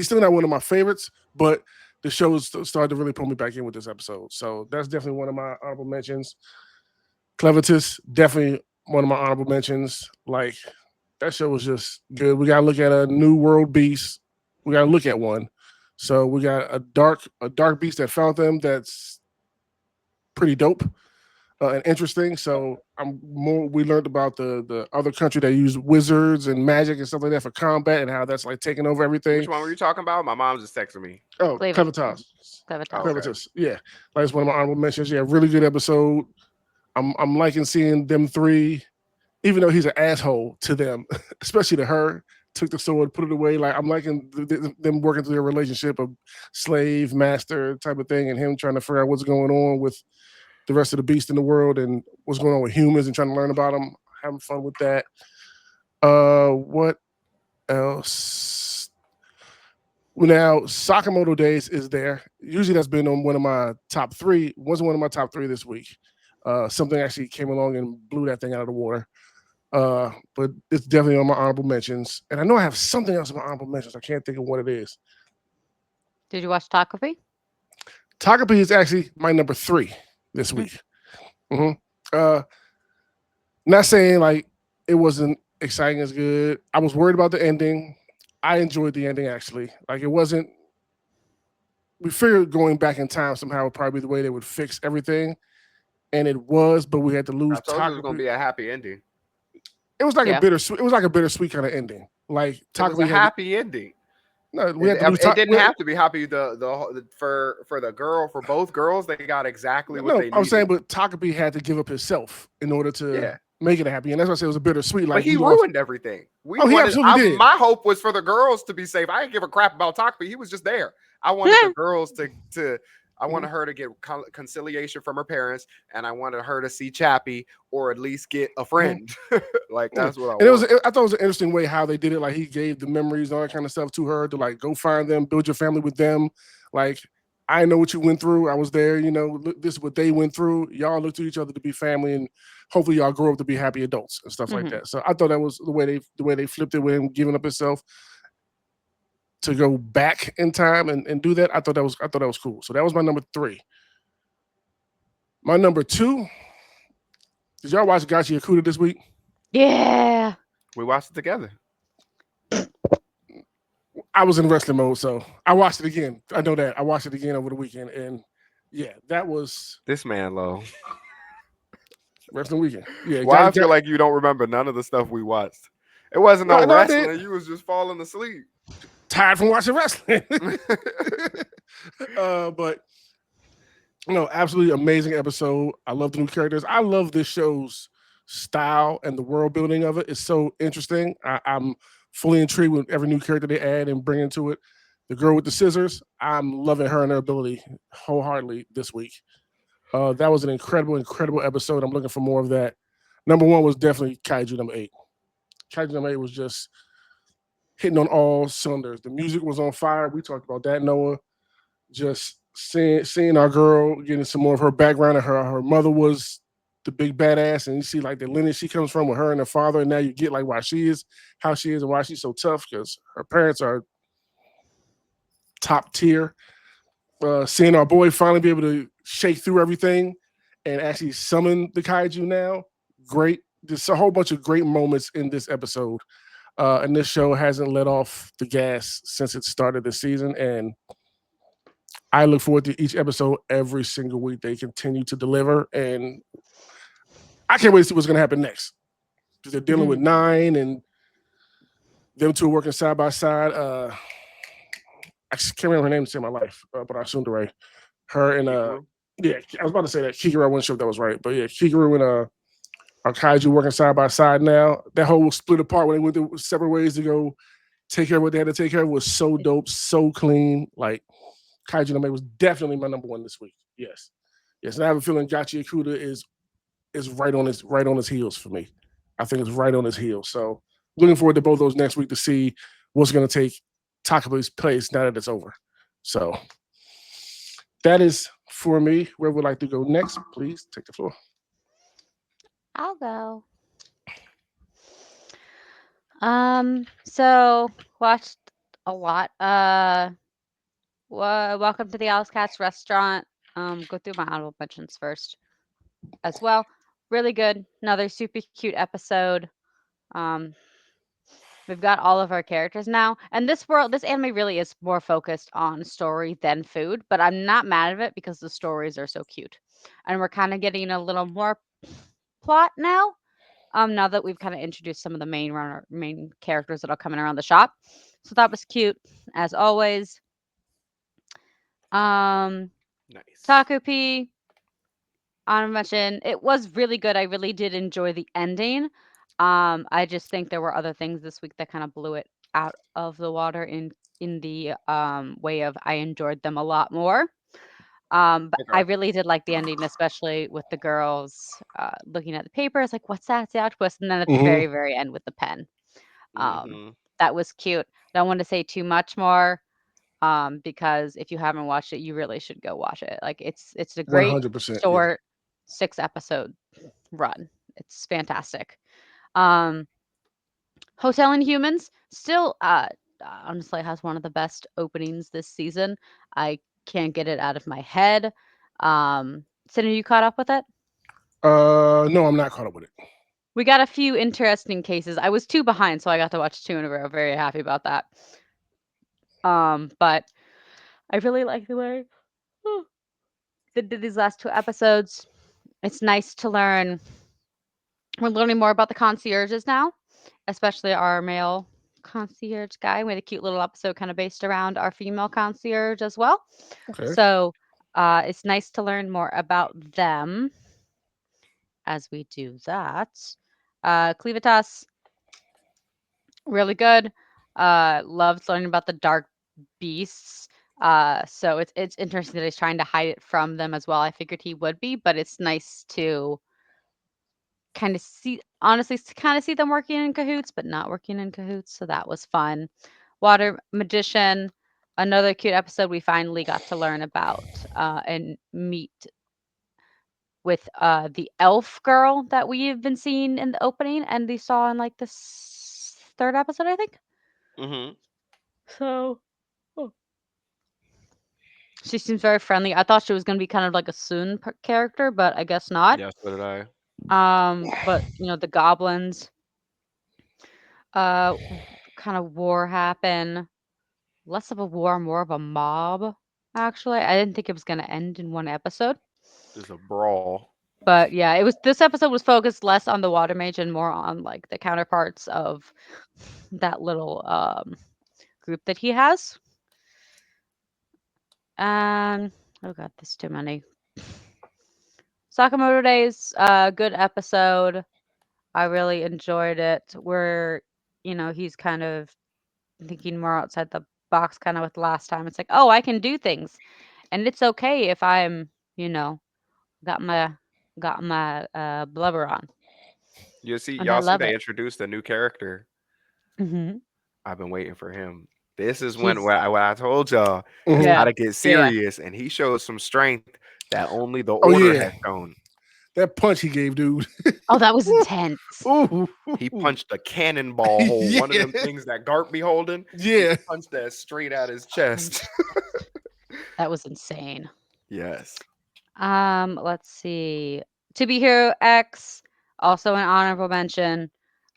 still not one of my favorites, but the show started to really pull me back in with this episode. So that's definitely one of my honorable mentions. Clevitus, definitely one of my honorable mentions. Like, that show was just good. We gotta look at a new world beast. We gotta look at one. So we got a dark beast that found them that's pretty dope and interesting. So we learned about the other country that used wizards and magic and stuff like that for combat, and how that's like taking over everything. Which one were you talking about? My mom's just texting me. Oh, Clevitas. Clevitas. Yeah. That's one of my honorable mentions. Yeah, really good episode. I'm liking seeing them three, even though he's an asshole to them, especially to her. Took the sword, put it away. Like, I'm liking them working through their relationship of slave master type of thing, and him trying to figure out what's going on with the rest of the beasts in the world and what's going on with humans and trying to learn about them. Having fun with that. What else? Now, Sakamoto Days is there. Usually that's been on one of my top 3. Wasn't one of my top 3 this week. Something actually came along and blew that thing out of the water. But it's definitely on my honorable mentions. And I know I have something else in my honorable mentions. I can't think of what it is. Did you watch Takopi? Takopi is actually my number 3 this week. Not saying like it wasn't exciting as good. I was worried about the ending. I enjoyed the ending, actually. Like, it wasn't. We figured going back in time somehow would probably be the way they would fix everything, and it was. But we had to lose. I told you it was going to be a happy ending. It was like a bittersweet. It was like a bittersweet kind of ending. Like, it was a happy ending. No, we had to lose. It didn't have to be happy. For both girls, they got exactly what they needed. I'm saying, but Takopi had to give up himself in order to make it happy, and that's why I said it was a bittersweet. Like, but he ruined everything. He absolutely did. My hope was for the girls to be safe. I didn't give a crap about Takopi. He was just there. I wanted the girls to. I wanted her to get conciliation from her parents, and I wanted her to see Chappie or at least get a friend. Like, that's what I wanted. I thought it was an interesting way how they did it. Like, he gave the memories and all that kind of stuff to her to, like, go find them, build your family with them. Like, I know what you went through. I was there. Look, this is what they went through. Y'all look to each other to be family, and hopefully y'all grow up to be happy adults and stuff like Hmm. that. So I thought that was the way they flipped it with him giving up himself to go back in time and do that. I thought that was cool. So that was my number three. My number two. Did y'all watch Gachi Yakuta this week? Yeah. We watched it together. I was in wrestling mode, so I watched it again. I know that I watched it again over the weekend, and yeah, that was This man low. wrestling weekend. Yeah, Why I got feel like you don't remember none of the stuff we watched. It wasn't no no, I did. wrestling. You was just falling asleep. Tired from watching wrestling. But no, absolutely amazing episode. I love the new characters. I love this show's style and the world building of it. It's so interesting. I'm fully intrigued with every new character they add and bring into it. The girl with the scissors, I'm loving her and her ability wholeheartedly this week. That was an incredible, incredible episode. I'm looking for more of that. Number one was definitely Kaiju number eight. Kaiju number eight was just hitting on all cylinders. The music was on fire. We talked about that, Noah. Just seeing our girl, getting some more of her background, and her mother was the big badass, and you see like the lineage she comes from with her and her father, and now you get like why she is how she is and why she's so tough because her parents are top tier. Seeing our boy finally be able to shake through everything and actually summon the kaiju now, great. There's a whole bunch of great moments in this episode, and this show hasn't let off the gas since it started this season, and I look forward to each episode every single week. They continue to deliver, and I can't wait to see what's going to happen next because they're dealing with Hmm. Nine and them two are working side by side. I just can't remember her name to save my life, but I assumed right. Her and Hikaru? yeah, I was about to say that Kikiru. I wasn't sure if that was right, but yeah, Kikiru and are kaiju working side by side now. That whole split apart when they went their separate ways to go take care of what they had to take care of was so dope, so clean. Like Kaiju no was definitely my number one this week. Yes, yes, and I have a feeling Gachi Akuda is right on his heels for me. I think it's right on his heels. So looking forward to both those next week to see what's going to take Takabu's place now that it's over. So that is for me. Where would like to go next? Please take the floor. I'll go. So watched a lot. Welcome to the Alice Cats restaurant. Go through my honorable mentions first as well. Really good. Another super cute episode. Um, we've got all of our characters now, and this anime really is more focused on story than food. But I'm not mad at it because the stories are so cute, and we're kind of getting a little more plot now. Now that we've kind of introduced some of the main characters that are coming around the shop, so that was cute as always. Um, Nice. Takopi, I mentioned it was really good. I really did enjoy the ending. I just think there were other things this week that kind of blew it out of the water in the way of I enjoyed them a lot more. But I Okay. really did like the ending, especially with the girls looking at the paper. It's like, what's that? It's the octopus. And then at the Mm-hmm. very, very end with the pen. Um, Mm-hmm. that was cute. Don't want to say too much more because if you haven't watched it, you really should go watch it. Like it's a great 100%. Yeah. short 6 episode run. It's fantastic. Um, Hotel Inhumans still honestly has one of the best openings this season. I can't get it out of my head. Cindy, you caught up with it? No, I'm not caught up with it. We got a few interesting cases. I was 2 behind, so I got to watch 2 in a row. Very happy about that. But I really like the way they did these last 2 episodes. It's nice to learn. We're learning more about the concierges now, especially our male concierge guy. We had a cute little episode kind of based around our female concierge as well. Okay. So it's nice to learn more about them as we do that. Clevitas, really good. Loved learning about the dark beasts. So it's interesting that he's trying to hide it from them as well. I figured he would be, but it's nice to kind of see, honestly, to kind of see them working in cahoots, but not working in cahoots. So that was fun. Water magician. another cute episode. We finally got to learn about and meet with the elf girl that we've been seeing in the opening, and we saw in like this third episode, I think. Mm-hmm. So oh, she seems very friendly. I thought she was gonna be kind of like a Soon character, but I guess not. Yes, so did I. But the goblins, uh, kind of war happen. Less of a war, more of a mob. Actually, I didn't think it was gonna end in one episode. There's a brawl. But yeah, it was this episode was focused less on the water mage and more on like the counterparts of that little group that he has. Um, oh god, there's too many. Sakamoto Days, good episode. I really enjoyed it. Where he's kind of thinking more outside the box, kind of with last time. It's like, oh, I can do things, and it's okay if I'm, you know, got my blubber on, You see, and I y'all see, love they it. introduced a new character. Hmm. I've been waiting for him. This is when He's when I told y'all it's Mhm. yeah, gotta get yeah. serious, and he shows some strength that only the Oh order yeah, has shown. that punch he gave, dude. Oh, that was intense. Ooh, He ooh. punched a cannonball hole, one of Yeah, them things that Gart be holding. He yeah. punched that straight out his chest. That was insane. Yes. Let's see. To Be Hero X, also an honorable mention.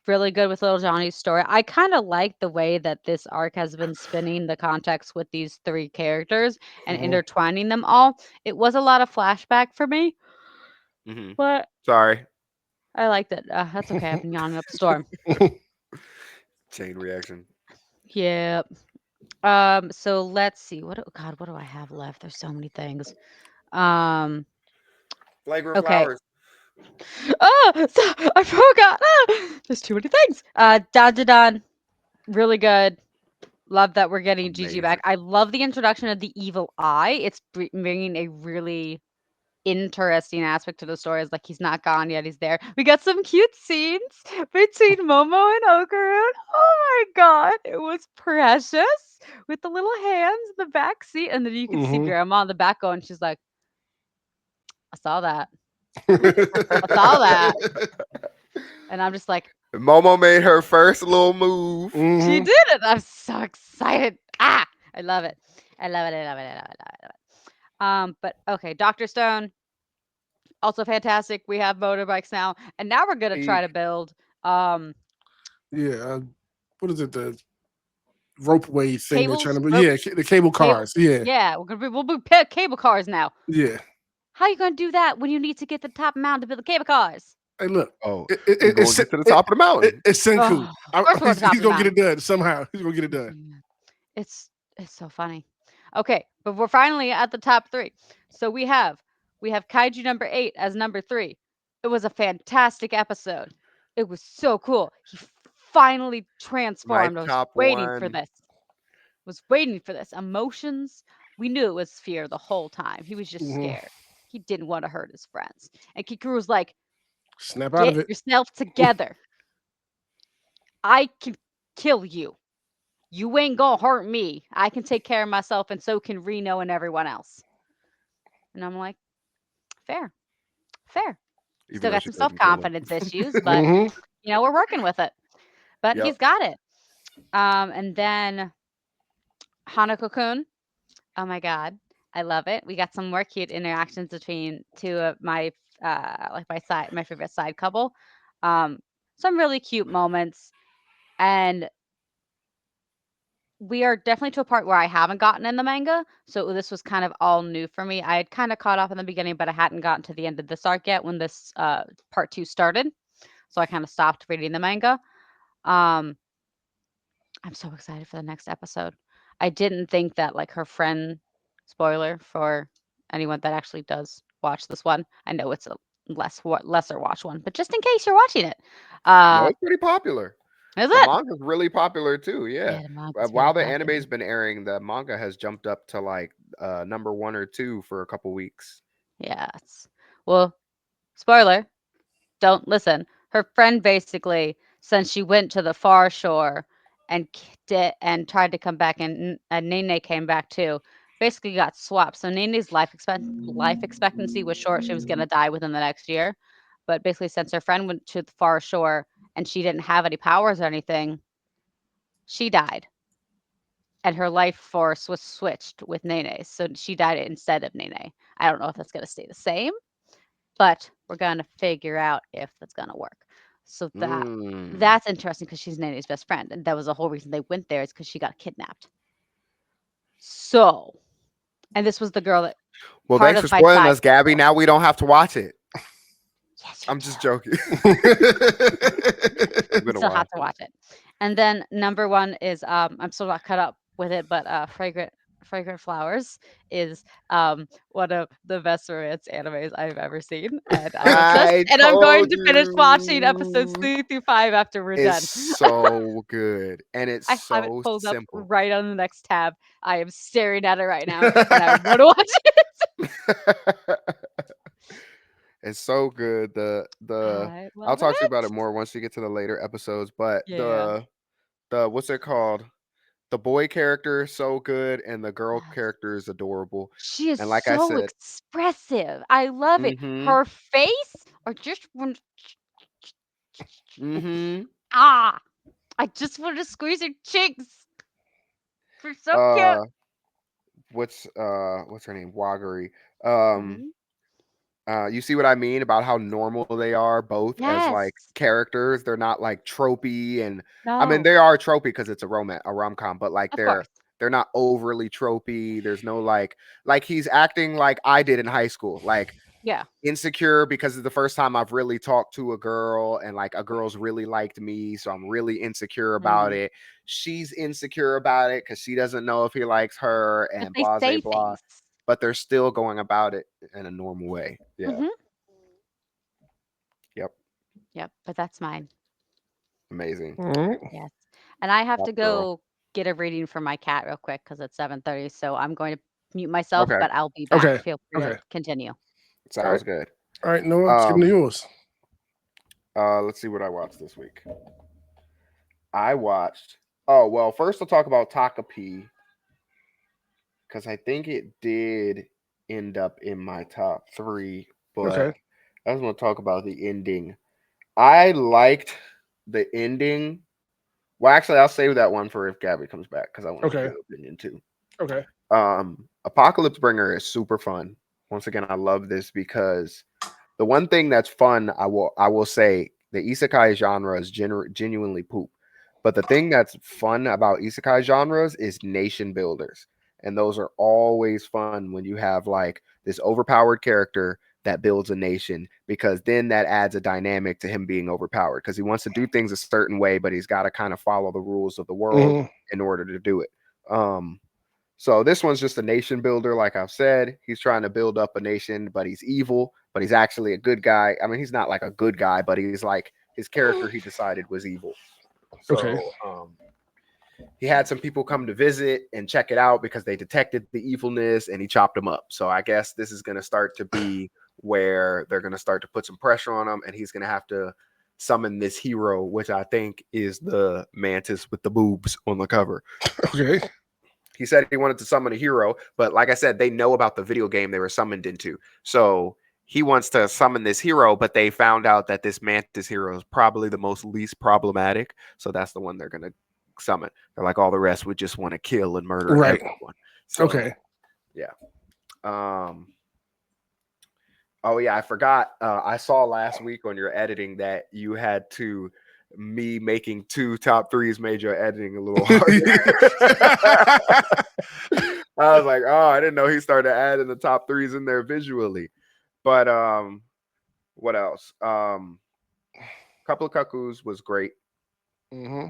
Really good with Little Johnny's story. I kind of like the way that this arc has been spinning the context with these three characters and Mhm. intertwining them all. It was a lot of flashback for me, Hmm. but Sorry. I liked it. That's okay. I've been yawning up a storm. Chain reaction. Yeah. So let's see. God, what do I have left? There's so many things. Um, Flagrant okay. flowers. Oh, so I forgot. There's too many things. Dandadan, really good. Love that we're getting Gigi back. Amazing. I love the introduction of the evil eye. It's bringing a really interesting aspect to the story. It's like he's not gone yet. He's there. We got some cute scenes between Momo and Okarun. Oh my god, it was precious with the little hands in the back seat, and then you can see Mhm. Grandma in the back going. She's like, "I saw that. I saw that," and I'm just like, Momo made her first little move. "She Mhm. did it! I'm so excited! Ah, I love it! I love it! I love it! I love it! I love it! I love it!" But okay, Doctor Stone, also fantastic. We have motorbikes now, and now we're gonna try to Peak. build um Yeah. What is it? The ropeway thing they're trying cables, to. rope, Yeah, the cable cable. cars. Yeah, Yeah, we'll be cable cars now. yeah. How are you gonna do that when you need to get to the top of the mountain to build the cable cars? Hey, look. Oh, It, we gonna it's get to the top of the mountain. it's Senku. Oh, of course we're going to the top He's of the gonna get mountain. it done somehow. He's gonna get it done. It's it's so funny. Okay, but we're finally at the top three. So we have Kaiju number 8 as number 3. It was a fantastic episode. It was so cool. He finally My transformed. I was top waiting for one. this. Was waiting for this. Emotions. We knew it was fear the whole time. He was just Mhm. scared. He didn't want to hurt his friends. And Kikuru was like, Snap out of "Get it. yourself together. I can kill you. You ain't gonna hurt me. I can take care of myself, and so can Reno and everyone else." And I'm like, fair, fair. Even Still though got she some self couldn't kill confidence issues, him. but Mhm. we're working with it. But Yep. he's got it. And then Hanako-kun. Oh my god, I love it. We got some more cute interactions between two of my my favorite side couple. Um, some really cute moments, and we are definitely to a part where I haven't gotten in the manga, so this was kind of all new for me. I had kind of caught up in the beginning, but I hadn't gotten to the end of this arc yet when this part 2 started. So I kind of stopped reading the manga. Um, I'm so excited for the next episode. I didn't think that like her friend, spoiler for anyone that actually does watch this one. I know it's a lesser watch one, but just in case you're watching it, No, uh, it's pretty popular. is The it? manga's really popular too. Yeah. Yeah, the manga's very While the popular. anime's been airing, the manga has jumped up to like number 1 or 2 for a couple weeks. Yes. Well, spoiler. Don't listen. Her friend basically, since she went to the far shore and and tried to come back, and Nene came back too. Basically got swapped. So Nene's life expectancy was short. She was gonna die within the next year. But basically, since her friend went to the far shore and she didn't have any powers or anything, she died. And her life force was switched with Nene's. So she died instead of Nene. I don't know if that's gonna stay the same, but we're gonna figure out if that's gonna work. So Mm. that's interesting because she's Nene's best friend, and that was the whole reason they went there is because she got kidnapped. So, and this was the girl that Well, part thanks of for my spoiling 5 us, Gabby. people. Now we don't have to watch it. Yes, you I'm do. just joking. I'm You gonna still have watch to it. watch it. And then number 1 is, I'm still not caught up with it, but, Fragrant Flowers is, one of the best romance animes I've ever seen, and I'm obsessed, I and I'm going told to finish watching episodes you 3 through 5 after we're it's done. so good and it's I have it so pulled up simple. right on the next tab. I am staring at it right now, and I wanna watch it. It's so good. The I I'll love talk to you about it. it more once you get to the later episodes, but Yeah. the what's it called? The boy character is so good and the girl Yes. character is adorable. She is And like I so said, expressive. I love it. mhm. Her face or just when Mhm. ah, I just want to squeeze her cheeks. They're so cute. Uh what's her name? Waggery. Um Mhm. you see what I mean about how normal they are both as like Yes. characters. They're not like tropey, and I mean No. they are tropey because it's a rom com, but like Of course. they're not overly tropey. There's no like he's acting like I did in high school, like Yeah. insecure because it's the first time I've really talked to a girl and like a girl's really liked me, so I'm really insecure about Mhm. it. She's insecure about it because she doesn't know if he likes her But and they blah blah say blah, things. but they're still going about it in a normal way. Yeah. Mhm. Yep. Yep, but that's mine. Amazing. Mhm. Yes. And I have Top to girl. go get a reading for my cat real quick because it's 7:30. So I'm going to mute myself, Okay. but I'll be back. Okay. Feel free to Okay. continue. All right. Sounds good. All right. Noah, let's get into Um, yours. let's see what I watched this week. I watched oh well, first I'll talk about Takopi because I think it did end up in my top three, but Okay. I just want to talk about the ending. I liked the ending. Well, actually, I'll save that one for if Gabby comes back because I want to Okay. get her opinion too. Okay. Apocalypse Bringer is super fun. Once again, I love this because the one thing that's fun, I will say, the isekai genre is genuinely poop. But the thing that's fun about isekai genres is nation builders, and those are always fun when you have like this overpowered character that builds a nation because then that adds a dynamic to him being overpowered because he wants to do things a certain way, but he's got to kind of follow the rules of the world Hmm. in order to do it. So this one's just a nation builder, like I've said. He's trying to build up a nation, but he's evil, but he's actually a good guy. I mean, he's not like a good guy, but he's like his character he decided was evil. Okay. So he had some people come to visit and check it out because they detected the evilness and he chopped them up. So I guess this is going to start to be where they're going to start to put some pressure on him and he's going to have to summon this hero, which I think is the mantis with the boobs on the cover. Okay. He said he wanted to summon a hero, but like I said, they know about the video game they were summoned into. So he wants to summon this hero, but they found out that this mantis hero is probably the most least problematic. So that's the one they're going to summon. They're like, all the rest would just want to kill and murder Right. everyone. So, Okay. yeah. Um, oh, yeah, I forgot. I saw last week on your editing that you had to me making two top threes made your editing a little harder. I was like, oh, I didn't know he started adding the top threes in there visually. But what else? Couple of Cuckoos was great. Hmm.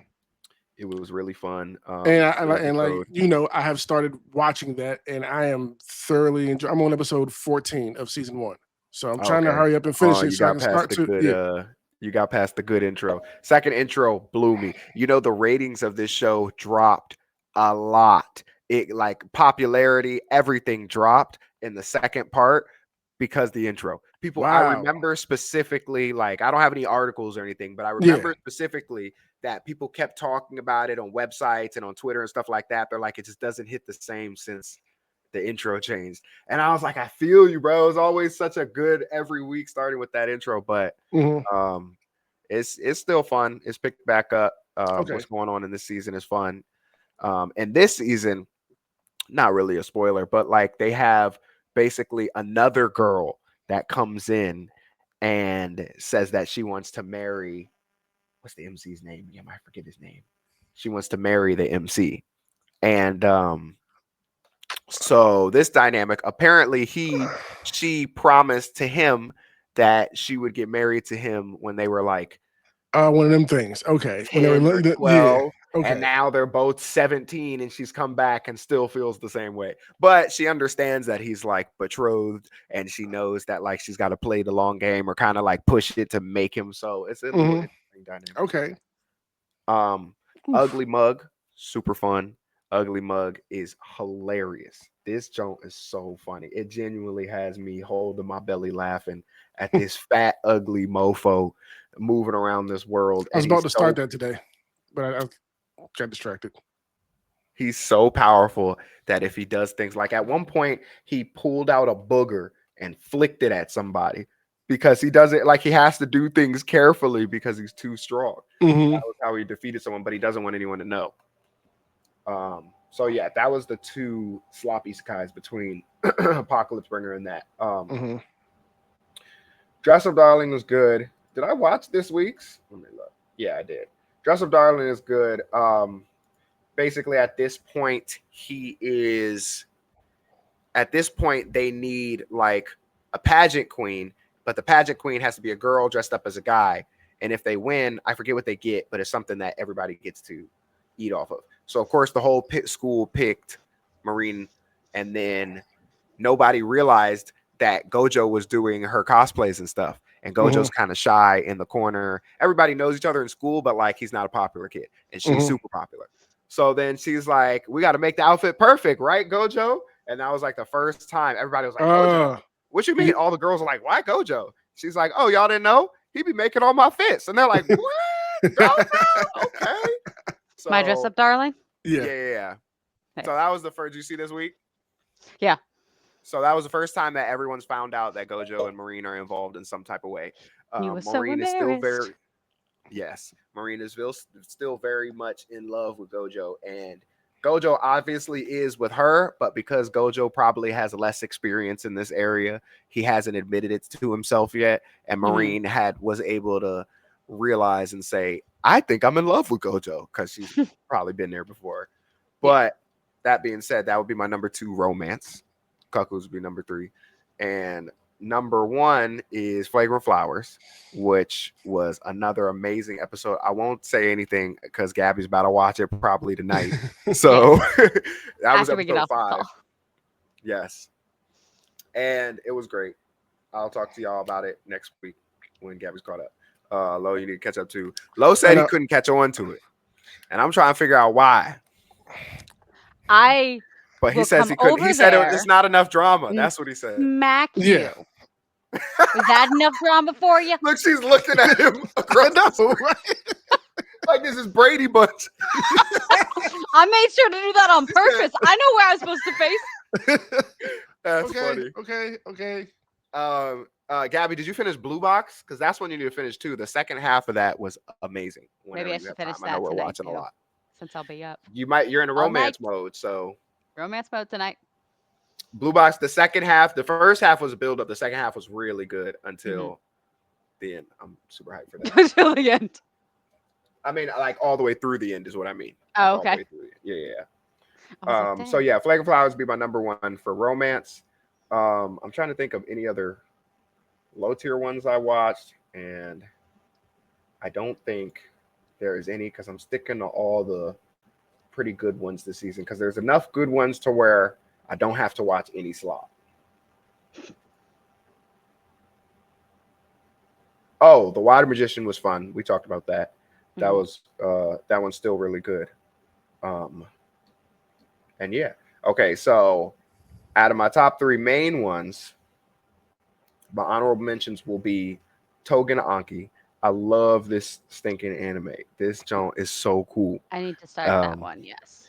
It was really fun. And Good and like episode. I have started watching that, and I am thoroughly enjoying. I'm on episode 14 of season 1, so I'm trying to Okay. hurry up and Oh, finish it you so I got can past start the to. good Yeah. you got past the good intro. Second intro blew me. You know, the ratings of this show dropped a lot. It like popularity, everything dropped in the second part because the intro. People, I Wow. remember specifically, like I don't have any articles or anything, but I Yeah. remember specifically that people kept talking about it on websites and on Twitter and stuff like that. They're like, it just doesn't hit the same since the intro changed. And I was like, I feel you, bro. It's always such a good every week starting with that intro, but it's still fun. It's picked back up. Okay. What's going on in this season is fun. And this season, not really a spoiler, but like they have basically another girl that comes in and says that she wants to marry, what's the MC's name? Yeah, I forget his name. She wants to marry the MC. And so this dynamic, apparently she promised to him that she would get married to him when they were like one of them things. Okay. 10 or 12. Yeah. Okay. And now they're both 17 and she's come back and still feels the same way. But she understands that he's like betrothed and she knows that like she's got to play the long game or kind of like push it to make him so. It's a little interesting dynamic. Okay. Ugly Mug, super fun. Ugly Mug is hilarious. This joke is so funny. It genuinely has me holding my belly laughing at this fat, ugly mofo moving around this world. I was about to start that today, but I got distracted. He's so powerful that if he does things like at one point, he pulled out a booger and flicked it at somebody because he doesn't like he has to do things carefully because he's too strong. That was how he defeated someone, but he doesn't want anyone to know. So yeah, that was the two sloppy skies between Apocalypse Bringer and that. Dress Up Darling was good. Did I watch this week's? Let me look. Yeah, I did. Dress Up Darling is good. Basically, at this point, they need like a pageant queen, but the pageant queen has to be a girl dressed up as a guy. And if they win, I forget what they get, but it's something that everybody gets to eat off of. So, of course, the whole school picked Marine, and then nobody realized that Gojo was doing her cosplays and stuff. And Gojo's kind of shy in the corner. Everybody knows each other in school, but like he's not a popular kid, and she's super popular. So then she's like, we got to make the outfit perfect, right, Gojo? And that was like the first time everybody was like, Gojo. What you mean? All the girls are like, why Gojo? She's like, oh, y'all didn't know? He be making all my fits. And they're like, what? Gojo? Okay. So, My Dress Up Darling? Yeah. So that was the first. Did you see this week? Yeah. So that was the first time that everyone's found out that Gojo and Marine are involved in some type of way. Marine is still very, Marine is still very much in love with Gojo, and Gojo obviously is with her, but because Gojo probably has less experience in this area, he hasn't admitted it to himself yet. And Marine was able to realize and say, I think I'm in love with Gojo, because she's probably been there before. But that being said, that would be my number 2 romance. Cuckoos would be number 3. And number 1 is Flagrant Flowers, which was another amazing episode. I won't say anything because Gabby's about to watch it probably tonight. So that was episode 5. Yes. And it was great. I'll talk to y'all about it next week when Gabby's caught up. Lo, you need to catch up too. Lo said he couldn't catch on to it. And I'm trying to figure out why. But he says he couldn't. He said it's not enough drama. That's what he said. Smack you. Is that enough drama for you? Look, she's looking at him across the right? Like this is Brady Bunch. I made sure to do that on purpose. I know where I was supposed to face. That's funny. Okay. Gabby, did you finish Blue Box? Because that's one you need to finish too. The second half of that was amazing. Maybe I should finish that. I know we're tonight watching a lot. Since I'll be up. You're in a romance mode, so romance mode tonight. Blue Box, the second half, the first half was a build up. The second half was really good until the end. I'm super hyped for that. Until the end. I mean, like all the way through the end is what I mean. Oh, okay. Yeah. So yeah, Flagrant Flowers would be my number 1 for romance. I'm trying to think of any other low tier ones I watched, and I don't think there is any because I'm sticking to all the pretty good ones this season because there's enough good ones to where I don't have to watch any slop. Oh, The Water Magician was fun. We talked about that. That was that one's still really good. And yeah. Okay, so out of my top 3 main ones, my honorable mentions will be Togen Anki. I love this stinking anime. This joint is so cool. I need to start that Um, one. Yes.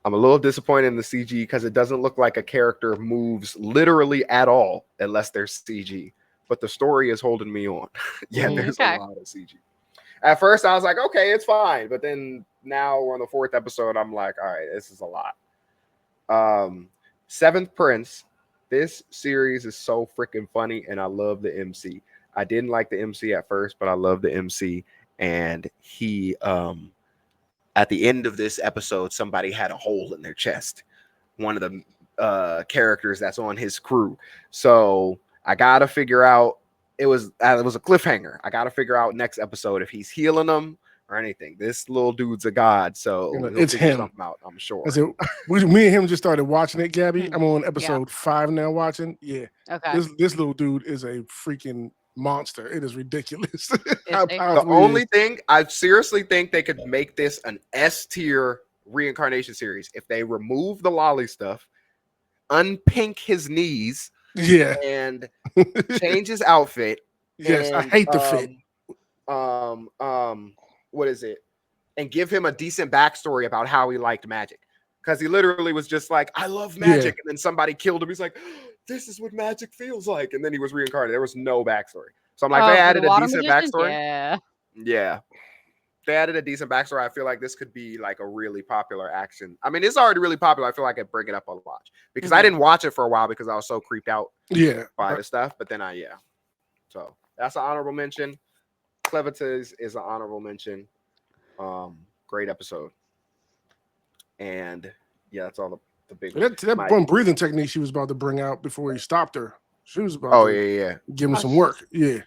I'm a little disappointed in the CG because it doesn't look like a character moves literally at all unless there's CG. But the story is holding me on. Yeah, Mhm. there's a Okay. lot of CG. At first, I was like, okay, it's fine. But then now we're on the fourth episode. I'm like, all right, this is a lot. Seventh Prince. This series is so freaking funny, and I love the MC. I didn't like the MC at first, but I love the MC. And he, at the end of this episode, somebody had a hole in their chest. One of the characters that's on his crew. So I gotta figure out. It was a cliffhanger. I gotta figure out next episode if he's healing them or anything. This little dude's a god, so he'll It's figure him. something out. I'm sure. I said, me and him just started watching it, Gabby. I'm on Yeah. episode 5 now watching. Yeah. Okay. This little dude is a freaking monster. It is ridiculous Is how he? The powerful he only is. thing I seriously think they could make this an S tier reincarnation series if they remove the lolly stuff, unpink his knees, Yeah. and change his outfit, Yes, I and hate the fit. what is it? And give him a decent backstory about how he liked magic. Because he literally was just like, I love Yeah. magic. And then somebody killed him. He's like, this is what magic feels like. And then he was reincarnated. There was no backstory. So I'm like, they Oh, for the added a water decent magician? backstory. Yeah. Yeah. They added a decent backstory. I feel like this could be like a really popular action. I mean, it's already really popular. I feel like I'd bring it up a lot because I Mhm. didn't watch it for a while because I was so creeped out Yeah. by the stuff. But then yeah. So that's an honorable mention. Clevitas is an honorable mention. Great episode. And yeah, that's all the big ones. That My- one breathing technique she was about to bring out before he stopped her. She was about oh to yeah. give him Oh, some she- work. Yeah.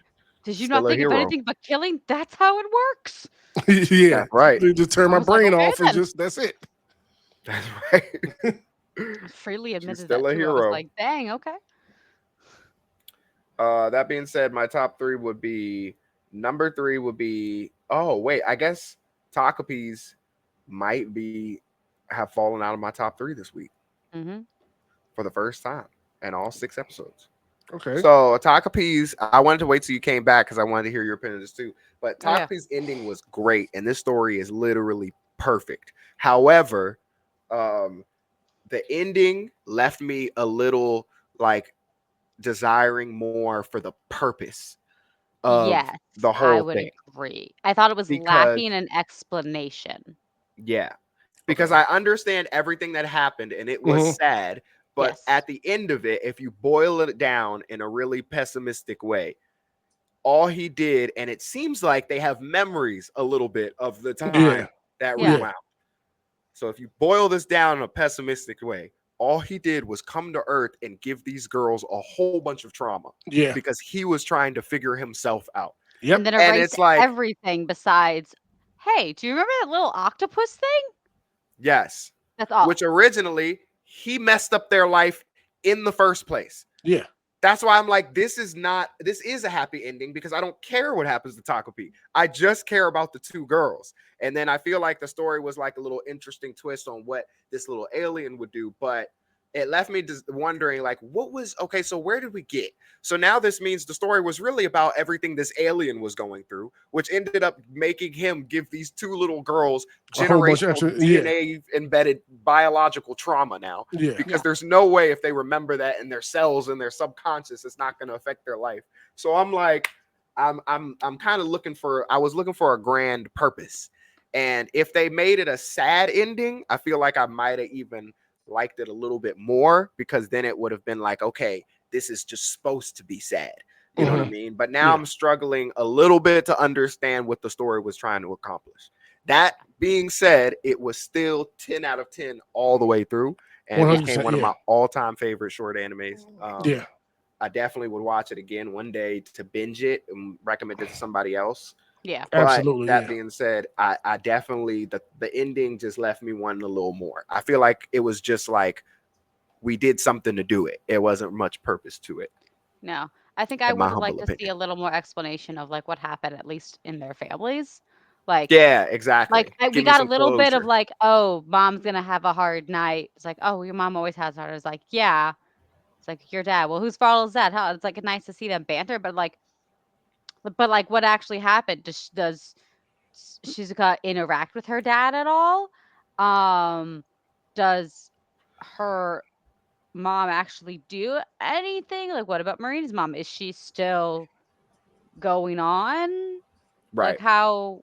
Did you Still not a think of hero. anything but killing? That's how it works. Yeah. That's right. Just turn I my was like, brain okay off and then. just that's it. That's right. I freely admitted still that a too. I was hero. like, dang, okay. That being said, my top three would be number 3 would be I guess Takopi's might be have fallen out of my top 3 this week Mm-hmm. for the first time in all 6 episodes. Okay. So Takopi's, I wanted to wait till you came back because I wanted to hear your opinion on this too. But Oh, yeah. Takopi's ending was great, and this story is literally perfect. However, the ending left me a little like desiring more for the purpose of Yes, the I whole would thing. agree. I thought it was Because lacking an explanation. yeah, because Okay. I understand everything that happened and it was Mhm. sad, but Yes. at the end of it, if you boil it down in a really pessimistic way, all he did, and it seems like they have memories a little bit of the time Yeah. that Yeah. rewound. So if you boil this down in a pessimistic way, all he did was come to Earth and give these girls a whole bunch of trauma Yeah. because he was trying to figure himself out. Yep. And then And erase it's like, everything besides, hey, do you remember that little octopus thing? yes, That's all. which originally he messed up their life in the first place. Yeah. That's why I'm like, this is a happy ending because I don't care what happens to Takopi. I just care about the 2 girls. And then I feel like the story was like a little interesting twist on what this little alien would do. But it left me just wondering, like, okay, so where did we get? So now this means the story was really about everything this alien was going through, which ended up making him give these 2 little girls A whole bunch of generational extra- yeah. DNA embedded biological trauma now. Yeah. Because Yeah. there's no way if they remember that in their cells and their subconscious, it's not going to affect their life. So I'm like, I'm kind of I was looking for a grand purpose. And if they made it a sad ending, I feel like I might have even liked it a little bit more because then it would have been like, okay, this is just supposed to be sad. You know what I mean? But now Yeah. I'm struggling a little bit to understand what the story was trying to accomplish. That being said, it was still 10 out of 10 all the way through. And it became 100%, one of yeah. my all-time favorite short animes. Yeah. I definitely would watch it again one day to binge it and recommend it to somebody else. Yeah. But Absolutely. that Yeah. being said, I definitely the ending just left me wanting a little more. I feel like it was just like we did something to do it. It wasn't much purpose to it. No. I think I In my would have liked humble to see opinion. a little more explanation of like what happened, at least in their families. Like, Yeah, exactly. we Give me got a some little bit of closure. like, oh, mom's gonna have a hard night. It's like, oh, your mom always has hard. It's like, yeah. It's like your dad. Well, whose fault is that? How it's like nice to see them banter, but like But like, what actually happened? Does Shizuka interact with her dad at all? Um, does her mom actually do anything? Like, what about Marina's mom? Is she still going on? Like, Right. how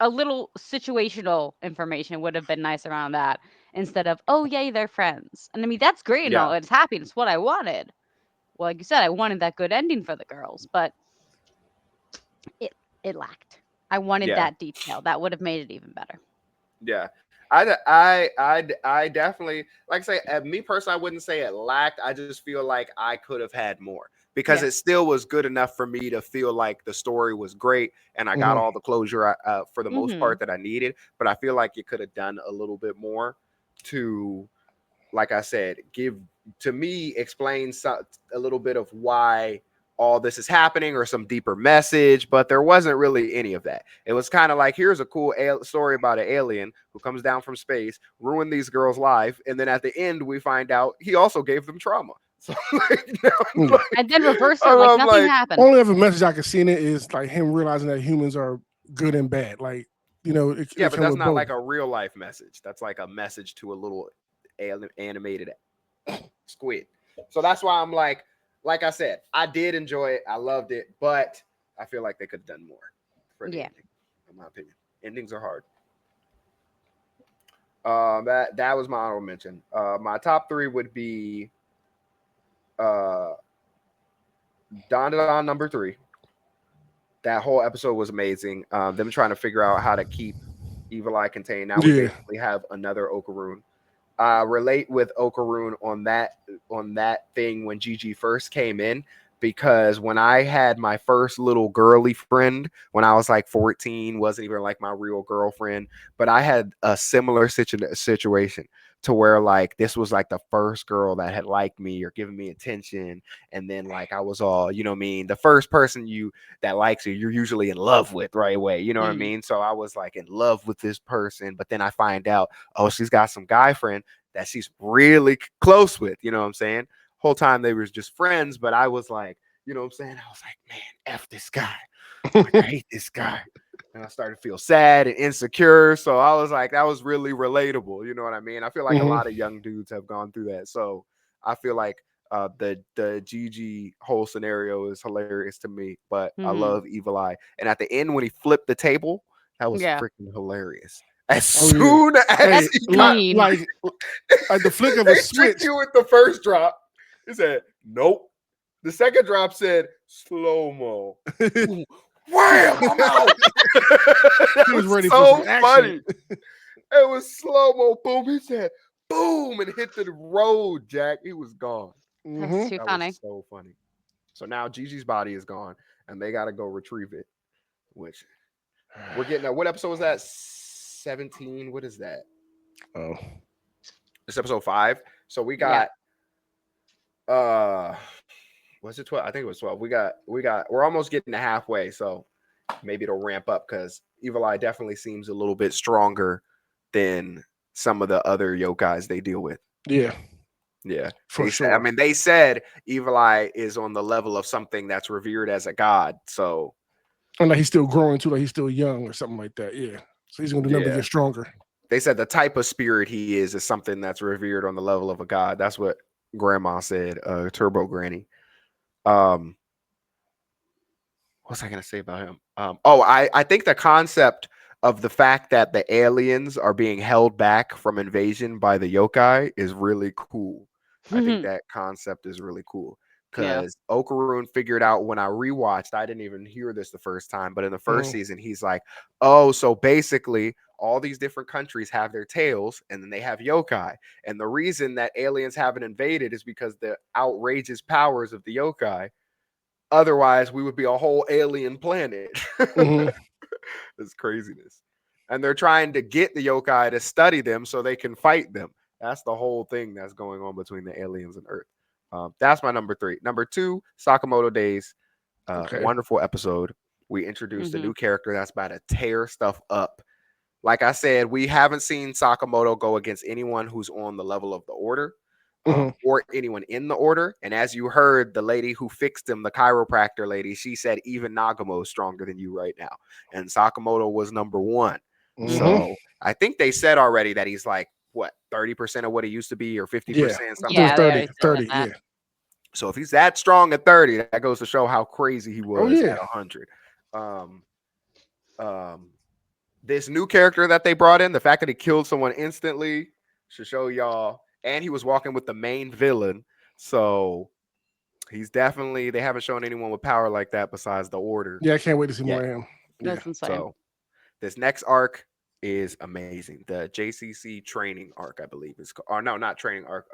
a little situational information would have been nice around that instead of, oh, yay, they're friends. And I mean, that's great and Yeah. all. It's happy. It's what I wanted. Well, like you said, I wanted that good ending for the girls, but it it lacked. I wanted Yeah. that detail. That would have made it even better. Yeah. I definitely, like I say, me personally, I wouldn't say it lacked. I just feel like I could have had more because Yeah. it still was good enough for me to feel like the story was great and I got Mhm. all the closure for the most Mhm. part that I needed. But I feel like you could have done a little bit more to, like I said, give to me explain a little bit of why all this is happening or some deeper message, but there wasn't really any of that. It was kind of like, here's a cool story about an alien who comes down from space, ruined these girls' life, and then at the end we find out he also gave them trauma. So like, now Yeah. And then reverse it like I'm nothing like, happened. Only other message I can see in it is like him realizing that humans are good and bad. Like, yeah, it but come that's with not both. like a real life message. That's like a message to a little animated squid. So that's why I'm like I said, I did enjoy it. I loved it, but I feel like they could have done more for the Yeah. ending, in my opinion. Endings are hard. That was my honorable mention. My top three would be uh Don Don number three. That whole episode was amazing. Them trying to figure out how to keep Evil Eye contained. Now we Yeah. basically have another Okaroon. Relate with Okaroon on that thing when Gigi first came in, because when I had my first little girly friend when I was like 14, wasn't even like my real girlfriend, but I had a similar situation to where like this was like the first girl that had liked me or given me attention, and then like I was all, you know what I mean, the first person you that likes you, you're usually in love with right away, you know what I Mm. mean? So I was like in love with this person, but then I find out, oh, she's got some guy friend that she's really close with, you know what I'm saying? Whole time they was just friends, but I was like, you know what I'm saying? I was like, man, F this guy. Like, I hate this guy. And I started to feel sad and insecure. So I was like, that was really relatable. You know what I mean? I feel like a Mhm. lot of young dudes have gone through that. So I feel like the Gigi whole scenario is hilarious to me, but I Mhm. love Evil Eye. And at the end, when he flipped the table, that was Yeah. freaking hilarious. As Oh yeah. soon as Hey, That's he got mean. like the flick of they a tricked switch. you with the first drop. It said, nope. The second drop said, slow mo. He Wham! I'm out. That was was ready for some so action. funny. It was slow mo. Boom. He said, boom, and hit the road, Jack. He was gone. That's Hmm. too That was funny. so funny. So now Gigi's body is gone, and they got to go retrieve it. Which we're getting at. What episode was that? 17. What is that? Oh. It's episode 5. So we Yeah. got uh was it 12? I think it was 12. We're almost getting to halfway, so maybe it'll ramp up because Evil Eye definitely seems a little bit stronger than some of the other yokais they deal with. Yeah, Yeah. for I sure. mean, they said Evil Eye is on the level of something that's revered as a god. So And like he's still growing too, like he's still young or something like that. Yeah. So he's gonna do nothing but yeah. get stronger. They said the type of spirit he is something that's revered on the level of a god. That's what grandma said, Turbo Granny. Um, what was I gonna say about him? I think the concept of the fact that the aliens are being held back from invasion by the yokai is really cool. I think that concept is really cool Yeah. because Okaroon figured out when I rewatched, I didn't even hear this the first time, but in the first Mhm. season, he's like, oh, so basically all these different countries have their tails and then they have yokai. And the reason that aliens haven't invaded is because the outrageous powers of the yokai. Otherwise, we would be a whole alien planet. Mhm. It's craziness. And they're trying to get the yokai to study them so they can fight them. That's the whole thing that's going on between the aliens and Earth. That's my number 3. Number 2, Sakamoto Days. Okay. Wonderful episode. We introduced a Mhm. new character that's about to tear stuff up. Like I said, we haven't seen Sakamoto go against anyone who's on the level of the Order. Hmm. or anyone in the order. And as you heard, the lady who fixed him, the chiropractor lady, she said even Nagamo is stronger than you right now. And Sakamoto was number one. Hmm. So I think they said already that he's like what 30% of what he used to be, or Yeah, 50%, I think it was something Yeah, they 30. already said 30. that. Yeah. so if he's that strong at 30, that goes to show how crazy he Oh was yeah. at 100. Um, um, this new character that they brought in, the fact that he killed someone instantly should show y'all. And he was walking with the main villain. So he's definitely, they haven't shown anyone with power like that besides the Order Yeah, I can't wait to see more yet. of him. Yeah. That's insane. So this next arc is amazing. The JCC training arc, I believe is, or no, not training arc,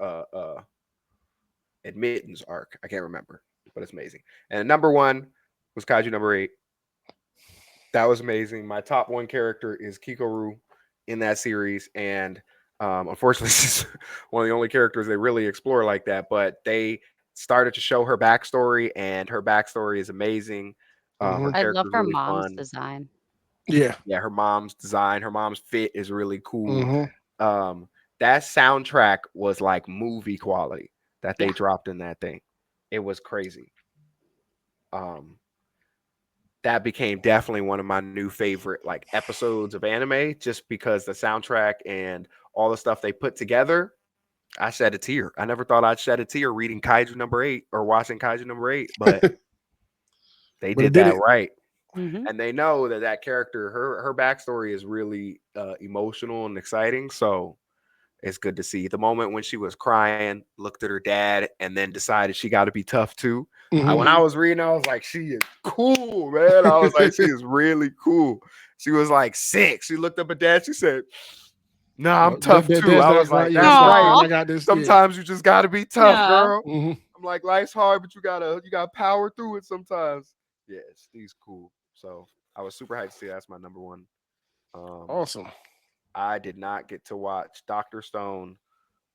admittance arc. I can't remember, but it's amazing. And number one was Kaiju number 8. That was amazing. My top one character is Kikoru in that series, and unfortunately, she's one of the only characters they really explore like that. But they started to show her backstory, and her backstory is amazing. Her Hmm. I love character is her really mom's fun. design. Yeah. Yeah, her mom's design, her mom's fit is really cool. Hmm. Um, that soundtrack was like movie quality that they Yeah. dropped in that thing. It was crazy. Um, that became definitely one of my new favorite like episodes of anime, just because the soundtrack and all the stuff they put together. I shed a tear. I never thought I'd shed a tear reading Kaiju number 8 or watching Kaiju number 8, but they But it did did that it. right. Hmm. And they know that that character, her backstory is really emotional and exciting. So it's good to see. The moment when she was crying, looked at her dad, and then decided she got to be tough too. When Hmm. I was reading, I was like, she is cool, man. I was like, she is really cool. She was like 6. She looked up at dad. She said, "No, I'm tough too." There's I that was right. like, Yeah, "That's that's right, right. mom. Aw. I got this. Yeah. Sometimes you just got to be tough, Yeah. girl." Hmm. I'm like, life's hard, but you got power through it sometimes. Yes, he's cool. So I was super hyped to see that's my number one. Um, Awesome. I did not get to watch Doctor Stone,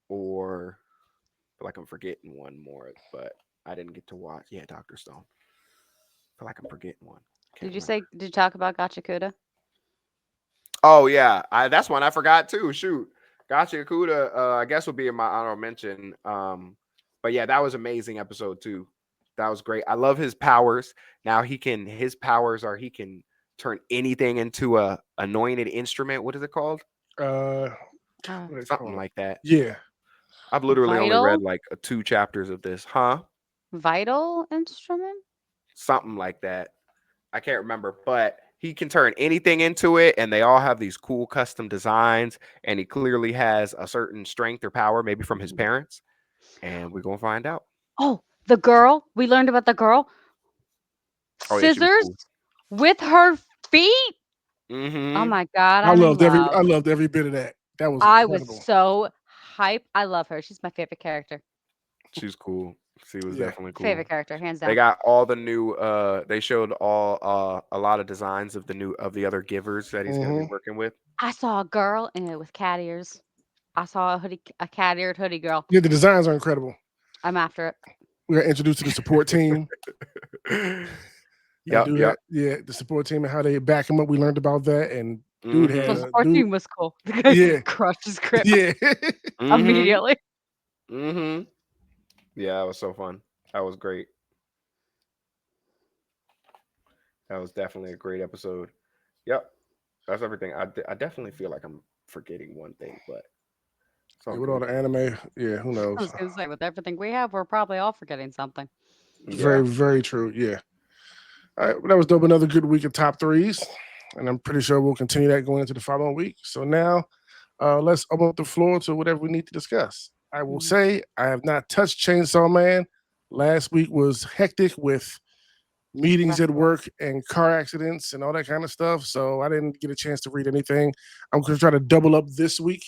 or I feel like I'm forgetting one more, but I didn't get to watch. Yeah, Doctor Stone. I feel like I'm forgetting one. Can't Did you remember. say? Did you talk about Gachakuda? Oh yeah, that's one I forgot too. Shoot, Gotcha Akuda. I guess will be in my honorable mention. But yeah, that was amazing episode too. That was great. I love his powers. Now he can. His powers are he can turn anything into a anointed instrument. What is it called? Uh, Uh, what they Something call it? like that. Yeah. I've literally only read vital, like 2 chapters of this, huh? vital instrument. Something like that. I can't remember, but he can turn anything into it, and they all have these cool custom designs. And he clearly has a certain strength or power, maybe from his parents, and we're gonna find out. Oh, the girl. We learned about the girl. Oh yeah, she was Scissors cool. with her feet. Oh Mm-hmm. my god, I'm in I love. loved every bit of that. That was I was incredible. so hype. I love her. She's my favorite character. She's cool. She was Yeah. definitely cool. Favorite character, hands They down. got all the new. They showed all a lot of designs of the other givers that he's gonna be Hmm. working with. I saw a girl in it with cat ears. I saw a cat-eared hoodie girl. Yeah, the designs are incredible. I'm after it. We got introduced to the support team. And Yep, dude yep. had the support team and how they back him up. We learned about that. And dude Mm-hmm. had The a support dude. team was cool. The guy Yeah. crushed his grip Yeah. Mm-hmm. immediately. Mm-hmm. Yeah, that was so fun. That was great. That was definitely a great episode. Yep, that's everything. I definitely feel like I'm forgetting one thing, but it's all Yeah, with all good. the anime, yeah, who I knows? was gonna say, with everything we have, we're probably all forgetting something. Yeah. Very, very true. Yeah. All right, well, that was dope. Another good week of top threes, and I'm pretty sure we'll continue that going into the following week. So now, let's open up the floor to whatever we need to discuss. I will Mhm. say I have not touched Chainsaw Man. Last week was hectic with meetings at work and car accidents and all that kind of stuff. So I didn't get a chance to read anything. I'm going to try to double up this week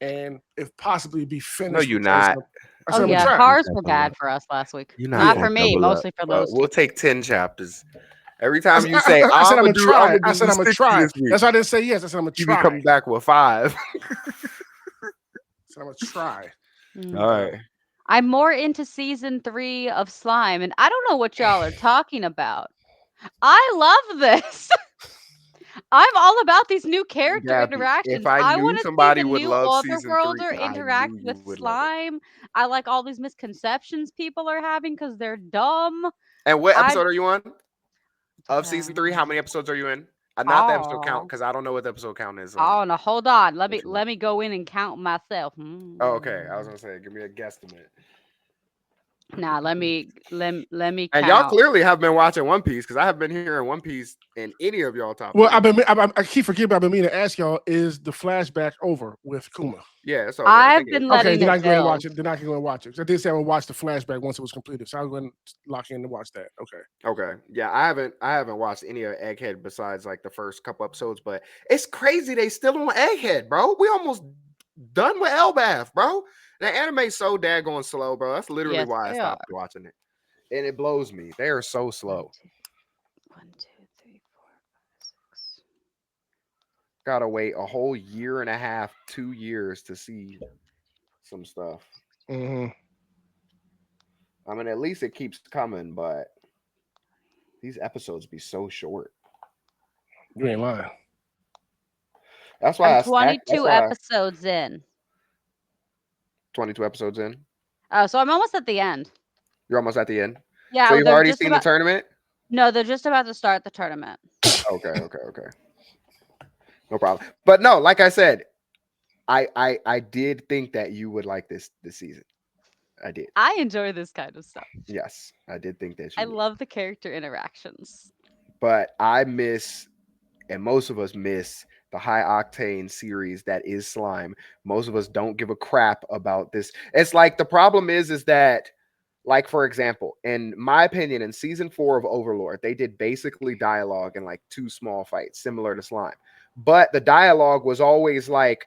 and, if possibly, be No, finished you're with not. Chainsaw. I Oh said I'm gonna yeah, try. cars were Double bad up. for us last week. You're not Not Yeah. for gonna me, double up. mostly for those We'll two. take 10 chapters. Every time you say I said I'm I'm gonna gonna try. I do said the I'm gonna 60 try. this week, That's why I didn't say yes. I said I'm gonna you be try. coming back with 5. So I'm gonna try. Mm. All right. I'm more into season 3 of Slime, and I don't know what y'all are talking about. I love this. I'm all about these new character Gabby, if interactions. I I knew want to see somebody the would new love season 3, Otherworlder I interact knew you with would love it. slime. I like all these misconceptions people are having because they're dumb. And what I episode are you on of season 3? How many um, episodes are you in? Not the episode count, oh because I don't know what the episode count is on oh no, hold on. Let me what you let want. me go in and count myself. Oh, okay. I was gonna say, give me a guesstimate. Nah, let me And y'all count. clearly have been watching One Piece, because I have been hearing One Piece in any of y'all top Well, three. I keep forgetting. I've been meaning to ask y'all: is the flashback over with Kuma? Yeah, it's over. I I've think it is. been Okay, letting then I it can go ahead and build. watch it. Then I can go and watch it. 'Cause I did say I would watch the flashback once it was completed, so I'll go ahead and lock in to watch that. Okay. Okay. Yeah, I haven't watched any of Egghead besides like the first couple episodes, but it's crazy they still on Egghead, bro. We almost done with Elbath, bro. The anime's so daggone slow, bro. That's literally Yes, why I they are. stopped watching it. And it blows me. They are so One, slow. two, 6. Gotta wait a whole year and a half, 2 years to see some stuff. Mm-hmm. I mean, at least it keeps coming, but these episodes be so short. You ain't lying. That's why I'm I stacked. That's 22 why episodes in. 22 episodes in. Oh, so I'm almost at the end. You're almost at the end. So Yeah, you've they're already just seen the about. tournament? No, they're just about to start the tournament. Okay. No problem. But no, like I said, I did think that you would like this season. I did. I enjoy this kind of stuff. Yes, I did think that I you would. love the character interactions. But I miss, and most of us miss, the high octane series that is Slime. Most of us don't give a crap about this. It's like the problem is that, like, for example, in my opinion, in season 4 of Overlord, they did basically dialogue in like 2 small fights, similar to Slime. But the dialogue was always like,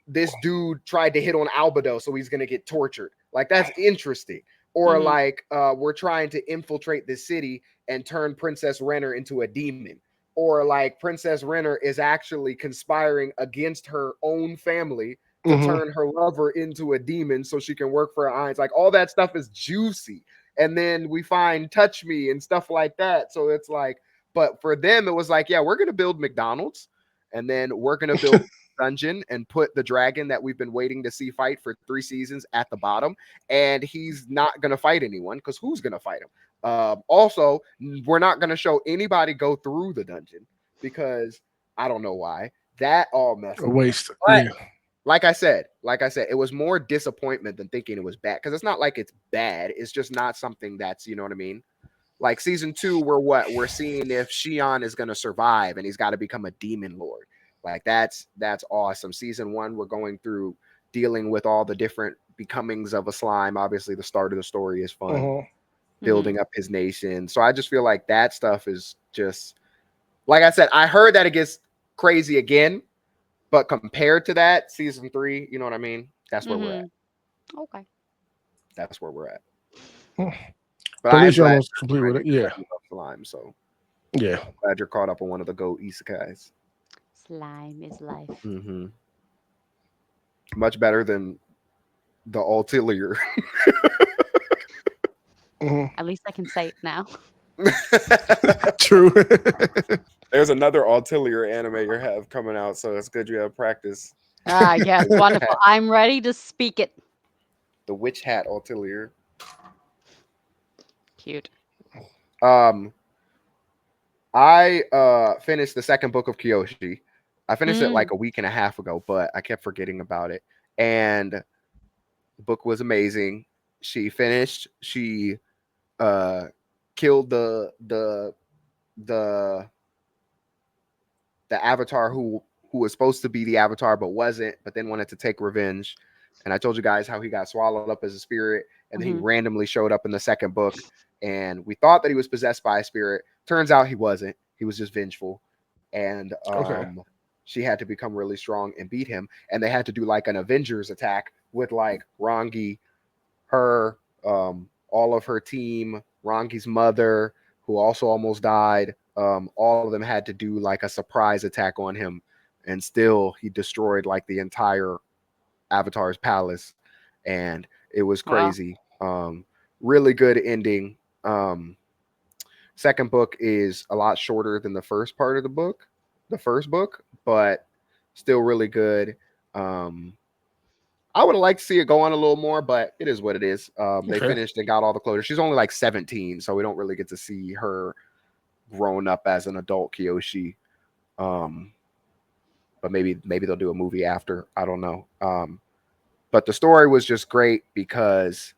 this dude tried to hit on Albedo, so he's gonna get tortured. Like, that's interesting. Or Mhm. like, we're trying to infiltrate the city and turn Princess Renner into a demon. Or like, Princess Renner is actually conspiring against her own family to Mm-hmm. turn her lover into a demon so she can work for her eyes. Like, all that stuff is juicy. And then we find Touch Me and stuff like that. So it's like, but for them, it was like, yeah, we're gonna build McDonald's, and then we're gonna build dungeon and put the dragon that we've been waiting to see fight for 3 seasons at the bottom, and he's not going to fight anyone because who's going to fight him? Also, we're not going to show anybody go through the dungeon because I don't know why. That all messed A me up. waste. But Yeah. like I said, it was more disappointment than thinking it was bad, because it's not like it's bad. It's just not something that's, you know what I mean? Like season 2, we're seeing if Shion is going to survive, and he's got to become a demon lord. Like, that's awesome. Season 1, we're going through dealing with all the different becomings of a slime. Obviously, the start of the story is fun, Mm-hmm. building up his nation. So I just feel like that stuff is just, like I said, I heard that it gets crazy again, but compared to that, season 3, you know what I mean? That's where we're at. Okay. That's where we're at. So But at I'm least you're glad almost complete with it. you Yeah. love slime. So Yeah. glad you're caught up on one of the Go isekais. Slime is life. Mm-hmm. Much better than the Ulterior. Mm-hmm. At least I can say it now. True. There's another Ulterior anime you have coming out, so it's good you have practice. Ah, yes, wonderful. I'm ready to speak it. The Witch Hat Ulterior. Cute. I finished the second book of Kyoshi. I finished it like Mm. a week and a half ago, but I kept forgetting about it. And the book was amazing. She finished. She killed the the avatar who was supposed to be the avatar but wasn't, but then wanted to take revenge. And I told you guys how he got swallowed up as a spirit, and then he Mhm. randomly showed up in the second book, and we thought that he was possessed by a spirit. Turns out he wasn't. He was just vengeful. And Okay. she had to become really strong and beat him, and they had to do like an Avengers attack with like Rangi, her, all of her team, Rangi's mother, who also almost died. All of them had to do like a surprise attack on him, and still he destroyed like the entire Avatar's palace, and it was Wow. crazy. Really good ending. Second book is a lot shorter than the first part of the book. the first book, but still really good. Um, I would have liked to see it go on a little more, but it is what it is. They Okay. finished and got all the closure. She's only like 17, so we don't really get to see her grown up as an adult Kyoshi. Um, but maybe they'll do a movie after. I don't know. But the story was just great because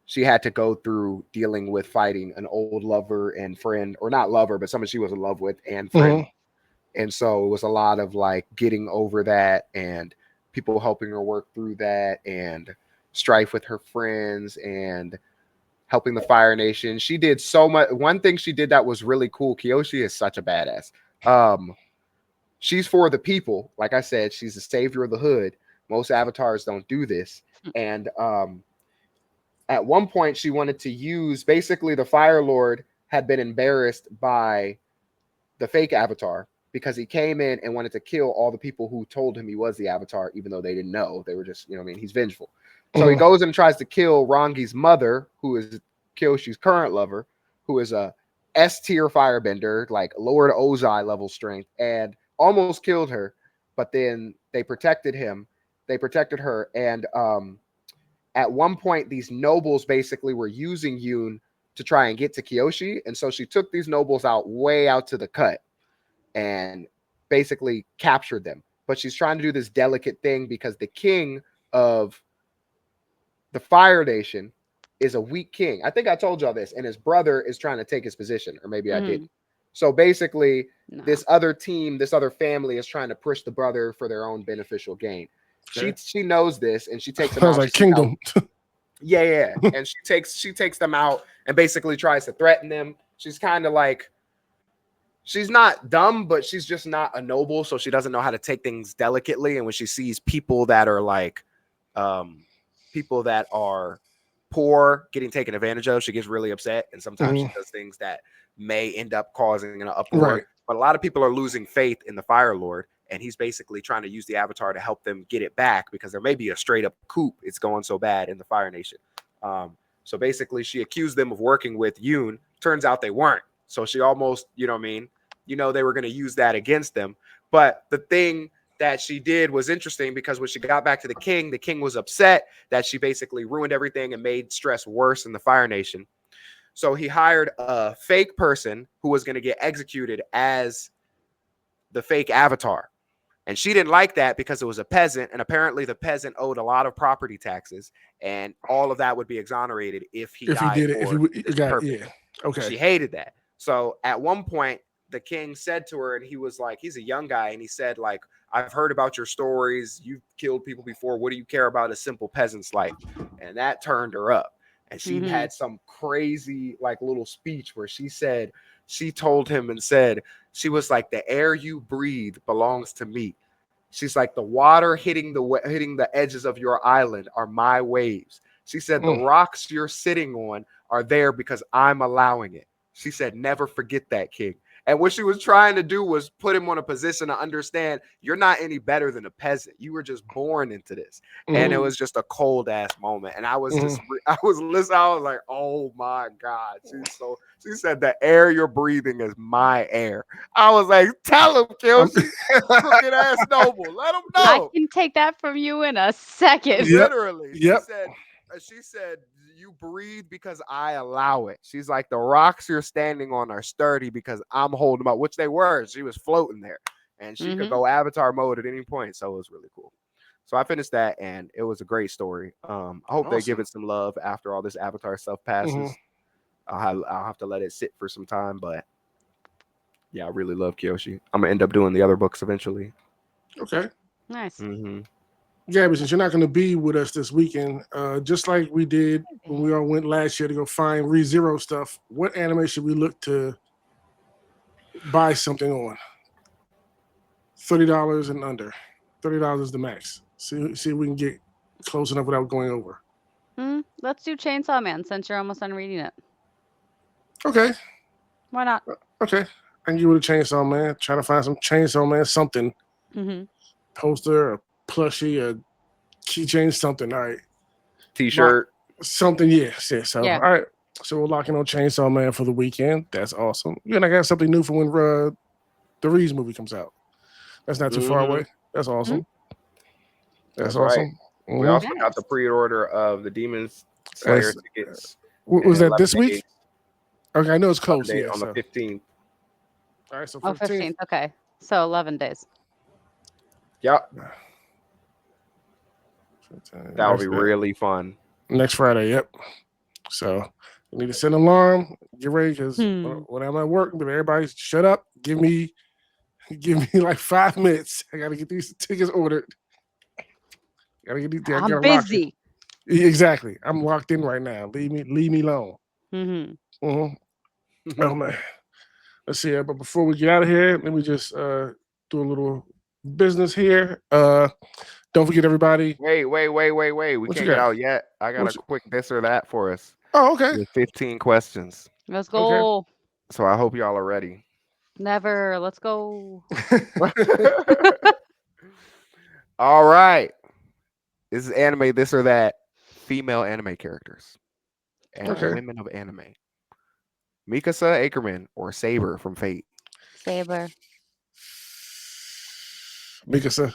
she had to go through dealing with fighting an old lover and friend, or not lover, but someone she was in love with and friend. Mhm. And so it was a lot of like getting over that and people helping her work through that and strife with her friends and helping the Fire Nation. She did so much. One thing she did that was really cool. Kyoshi is such a badass. Um, she's for the people. Like I said, she's the savior of the hood. Most avatars don't do this. And at one point, she wanted to use basically the Fire Lord had been embarrassed by the fake avatar because he came in and wanted to kill all the people who told him he was the avatar, even though they didn't know. They were just, I mean, he's vengeful. So he Mhm. goes and tries to kill Rangi's mother, who is Kyoshi's current lover, who is a S tier firebender, like Lord Ozai level strength, and almost killed her. But then they protected him. They protected her. And at one point, these nobles basically were using Yoon to try and get to Kyoshi. And so she took these nobles out way out to the cut and basically captured them. But she's trying to do this delicate thing because the king of the Fire Nation is a weak king. I think I told y'all this, and his brother is trying to take his position, or maybe I Mhm. didn't. So basically, No. this other team, this other family is trying to push the brother for their own beneficial gain. Okay. She knows this, and she takes him Sounds out. She like sees how Kingdom. yeah, and she takes them out and basically tries to threaten them. She's kind of like she's not dumb, but she's just not a noble, so she doesn't know how to take things delicately. And when she sees people that are like, people that are poor getting taken advantage of, she gets really upset, and sometimes she Mhm. does things that may end up causing an uproar. Right. But a lot of people are losing faith in the Fire Lord, and he's basically trying to use the Avatar to help them get it back because there may be a straight up coup. It's going so bad in the Fire Nation. So basically, she accused them of working with Yoon. Turns out they weren't. So she almost, you know what I mean? They were going to use that against them. But the thing that she did was interesting because when she got back to the king was upset that she basically ruined everything and made stress worse in the Fire Nation. So he hired a fake person who was going to get executed as the fake avatar. And she didn't like that because it was a peasant. And apparently the peasant owed a lot of property taxes. And all of that would be exonerated if he If he died did it, if for he this got, purpose. yeah. And Okay. she hated that. So at one point, the king said to her, and he was like, he's a young guy, and he said, like, I've heard about your stories. You've killed people before. What do you care about a simple peasant's life? And that turned her up. And she Mhm. had some crazy, like, little speech where she told him and said, she was like, the air you breathe belongs to me. She's like, the water hitting the edges of your island are my waves. She said, the Mm. rocks you're sitting on are there because I'm allowing it. She said, never forget that, king. And what she was trying to do was put him on a position to understand you're not any better than a peasant. You were just born into this. And it Mhm. was just a cold ass moment. And I was Mhm. I was listening. I was like, oh my God. She said, the air you're breathing is my air. I was like, tell him, I'm- Kelsey, crooked ass noble. Let him I know. can take that from you in a second. Yep. Literally, she Yep. said, you breathe because I allow it. She's like, the rocks you're standing on are sturdy because I'm holding them up, which they were. She was floating there, and she could Mhm. go avatar mode at any point. So it was really cool. So I finished that, and it was a great story. I hope they give Awesome. it some love after all this avatar stuff Mhm. passes. I'll have to let it sit for some time, but yeah, I really love Kyoshi. I'm gonna end up doing the other books eventually. Okay. Nice. Mm-hmm. Gabby, since you're not going to be with us this weekend, just like we did when we all went last year to go find ReZero stuff, what anime should we look to buy something on? $30 and under. $30 is the max. See if we can get close enough without going over. Let's do Chainsaw Man since you're almost done reading it. Okay. Why not? Okay. I can give it a Chainsaw Man. Try to find some Chainsaw Man something. Mhm. Poster, a plushie, a keychain, something. All right. T-shirt. Something, yes. So, Yeah. all right. So we're locking on Chainsaw Man for the weekend. That's awesome. And I got something new for when the Reeves movie comes out. That's not too far Mhm. away. That's awesome. That's That's right. awesome. We Mhm. also got Nice. the pre-order of the Demon Slayer That's, tickets was in that 11 this week? days, Okay, I know it's 11 close. days Yeah. on the So 15th. all right. So Oh, 15th. 15th. Okay. So 11 days. Yep, that would be Next, really fun. next Friday. Yep. So you need to set an alarm. Get ready because Hmm. when I'm at work, but everybody shut up. Give me like 5 minutes. I gotta get these tickets ordered. Gotta get these. I I'm gotta lock it. busy. Exactly. I'm locked in right now. Leave me alone. Mm-hmm. Mhm. Oh man. Let's see. But before we get out of here, let me just do a little business here. Don't forget everybody. Wait. We What you can't get got? out yet. I got a What you, quick this or that for us oh, okay. with 15 questions. Let's Okay. go. So I hope y'all are ready. Never. Let's go. All right. This is anime this or that. Female anime characters and Okay. women of anime. Mikasa Ackerman or Saber from Fate. Saber. Mikasa.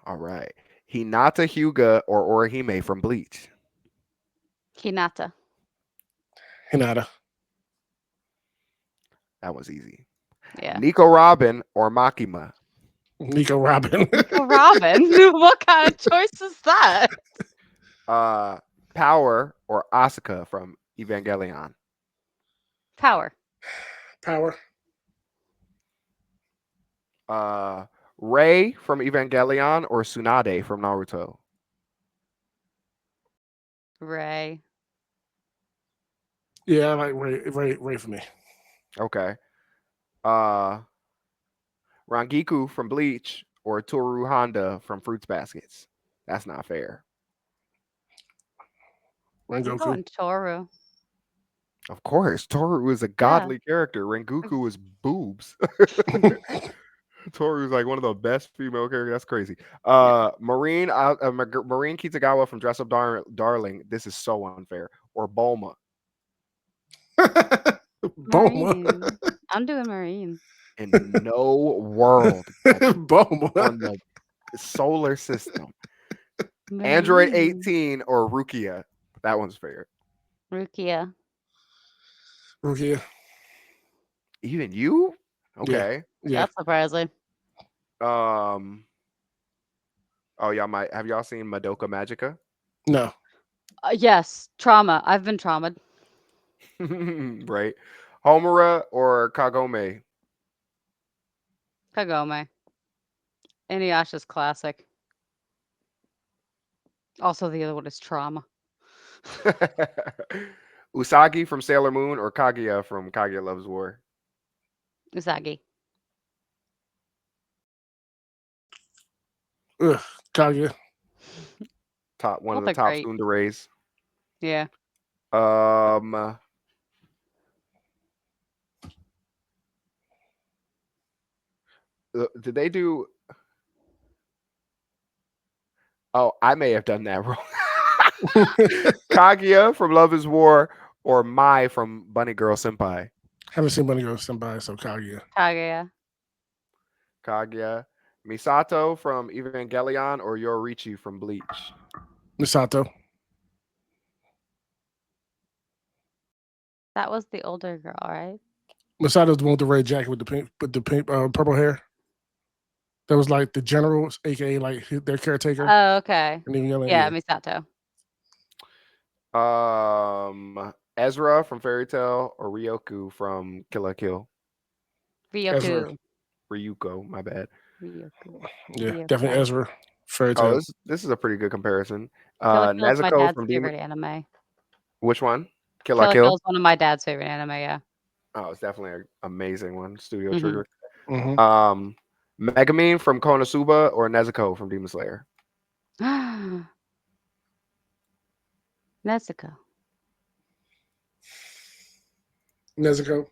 All right. Hinata Hyuga or Orihime from Bleach. Hinata. Hinata. That was easy. Yeah. Nico Robin or Makima. Nico Robin. Nico Robin. What kind of choice is that? Power or Asuka from Evangelion. Power. Power. Rei from Evangelion or Tsunade from Naruto. Ray. Yeah, I like Ray for me. Okay. Uh Rangiku from Bleach or Toru Honda from Fruits Baskets. That's not fair. I'm Rengoku. going Toru. Of course, Toru is a Yeah. godly character. Rengoku is boobs. Toru is like one of the best female characters. That's crazy. Marine Kitagawa from Dress Up Darling. This is so unfair. Or Bulma. Boma. Marine. I'm doing Marine. In no world Boma. on the solar system. Marine. Android 18 or Rukia. That one's fair. Rukia. Rukia. Even you? Yeah. Okay. Yeah. That's surprising. Um. Oh, y'all might have y'all seen Madoka Magica? No. Yes. Trauma. I've been traumatized. Right. Homura or Kagome? Kagome. Inuyasha's classic. Also, the other one is trauma. Usagi from Sailor Moon or Kaguya from Kaguya Loves War? Usagi. Ugh. Kaguya. One of Both the are top great. tsunderes. Yeah. Um. Did they do? Oh, I may have done that wrong. Kaguya from Love Is War or Mai from Bunny Girl Senpai? Haven't seen Bunny Girl Somebody, so Kaguya. Kaguya. Kaguya. Misato from Evangelion or Yorichi from Bleach? Misato. That was the older girl, right? Misato's the one with the red jacket with the pink, purple hair. That was like the generals, aka like their caretaker. Oh, okay. And then yelling, Yeah, Misato. Ezra from Fairy Tail or Ryoku from Kill la Kill? Ezra. Ryoku. Ryuko, my bad. Ryoku. Yeah, Ryoku. definitely Ezra. Fairy Oh, Tail. this is a pretty good comparison. Kill la Kill is my Nezuko dad's from favorite Demon. anime. Which one? Kill Kill la la Kill Kill. is one of my dad's favorite anime, yeah. Oh, it's definitely an amazing one. Studio Mhm. Trigger. Mm-hmm. Megumin from Konosuba or Nezuko from Demon Slayer? Nezuko. Nezuko.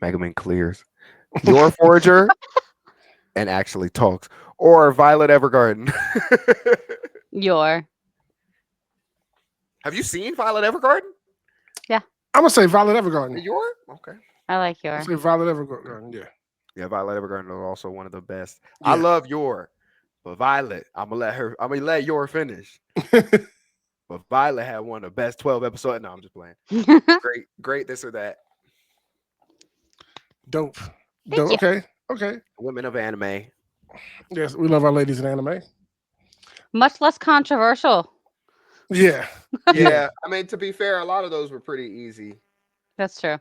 Megumin clears. Your Forger and actually talks. Or Violet Evergarden. Yor. Have you seen Violet Evergarden? Yeah, I'm gonna say Violet Evergarden. Your? Okay. I like I'm Yor. gonna say Violet Evergarden. Yeah. Yeah, Violet Evergarden is also one of the best. I Yeah. love Yor, but Violet, I'm gonna let Yor finish. But Violet had one of the best 12 episodes. No, I'm just playing. Great, this or that. Dope. Thank Dope. you. Okay. Okay. Women of anime. Yes, we love our ladies in anime. Much less controversial. Yeah. Yeah, I mean, to be fair, a lot of those were pretty easy. That's true.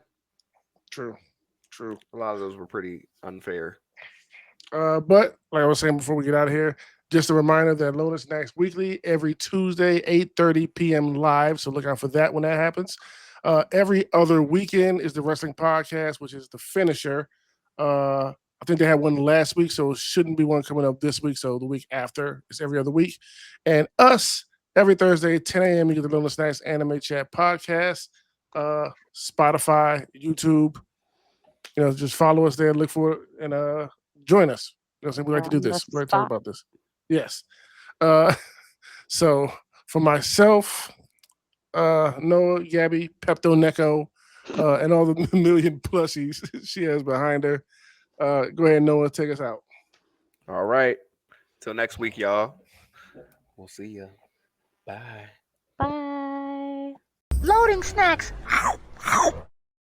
True. True. A lot of those were pretty unfair. But like I was saying before we get out of here, just a reminder that Lotus Snacks Weekly every Tuesday, 8:30 p.m. live. So look out for that when that happens. Every other weekend is the Wrestling Podcast, which is the finisher. I think they had one last week, so it shouldn't be one coming up this week. So the week after, it's every other week. And us, every Thursday, 10 a.m., you get the Lotus Snacks Anime Chat Podcast, Spotify, YouTube. Just follow us there, look for it, and join us. We like to do On the this. We like to talk spot. about this. Yes. Uh, so for myself, Noah, Gabby, Pepto Neko, and all the million plushies she has behind her. Go ahead, Noah, take us out. All right. Till next week, y'all. We'll see ya. Bye. Bye. Loading snacks.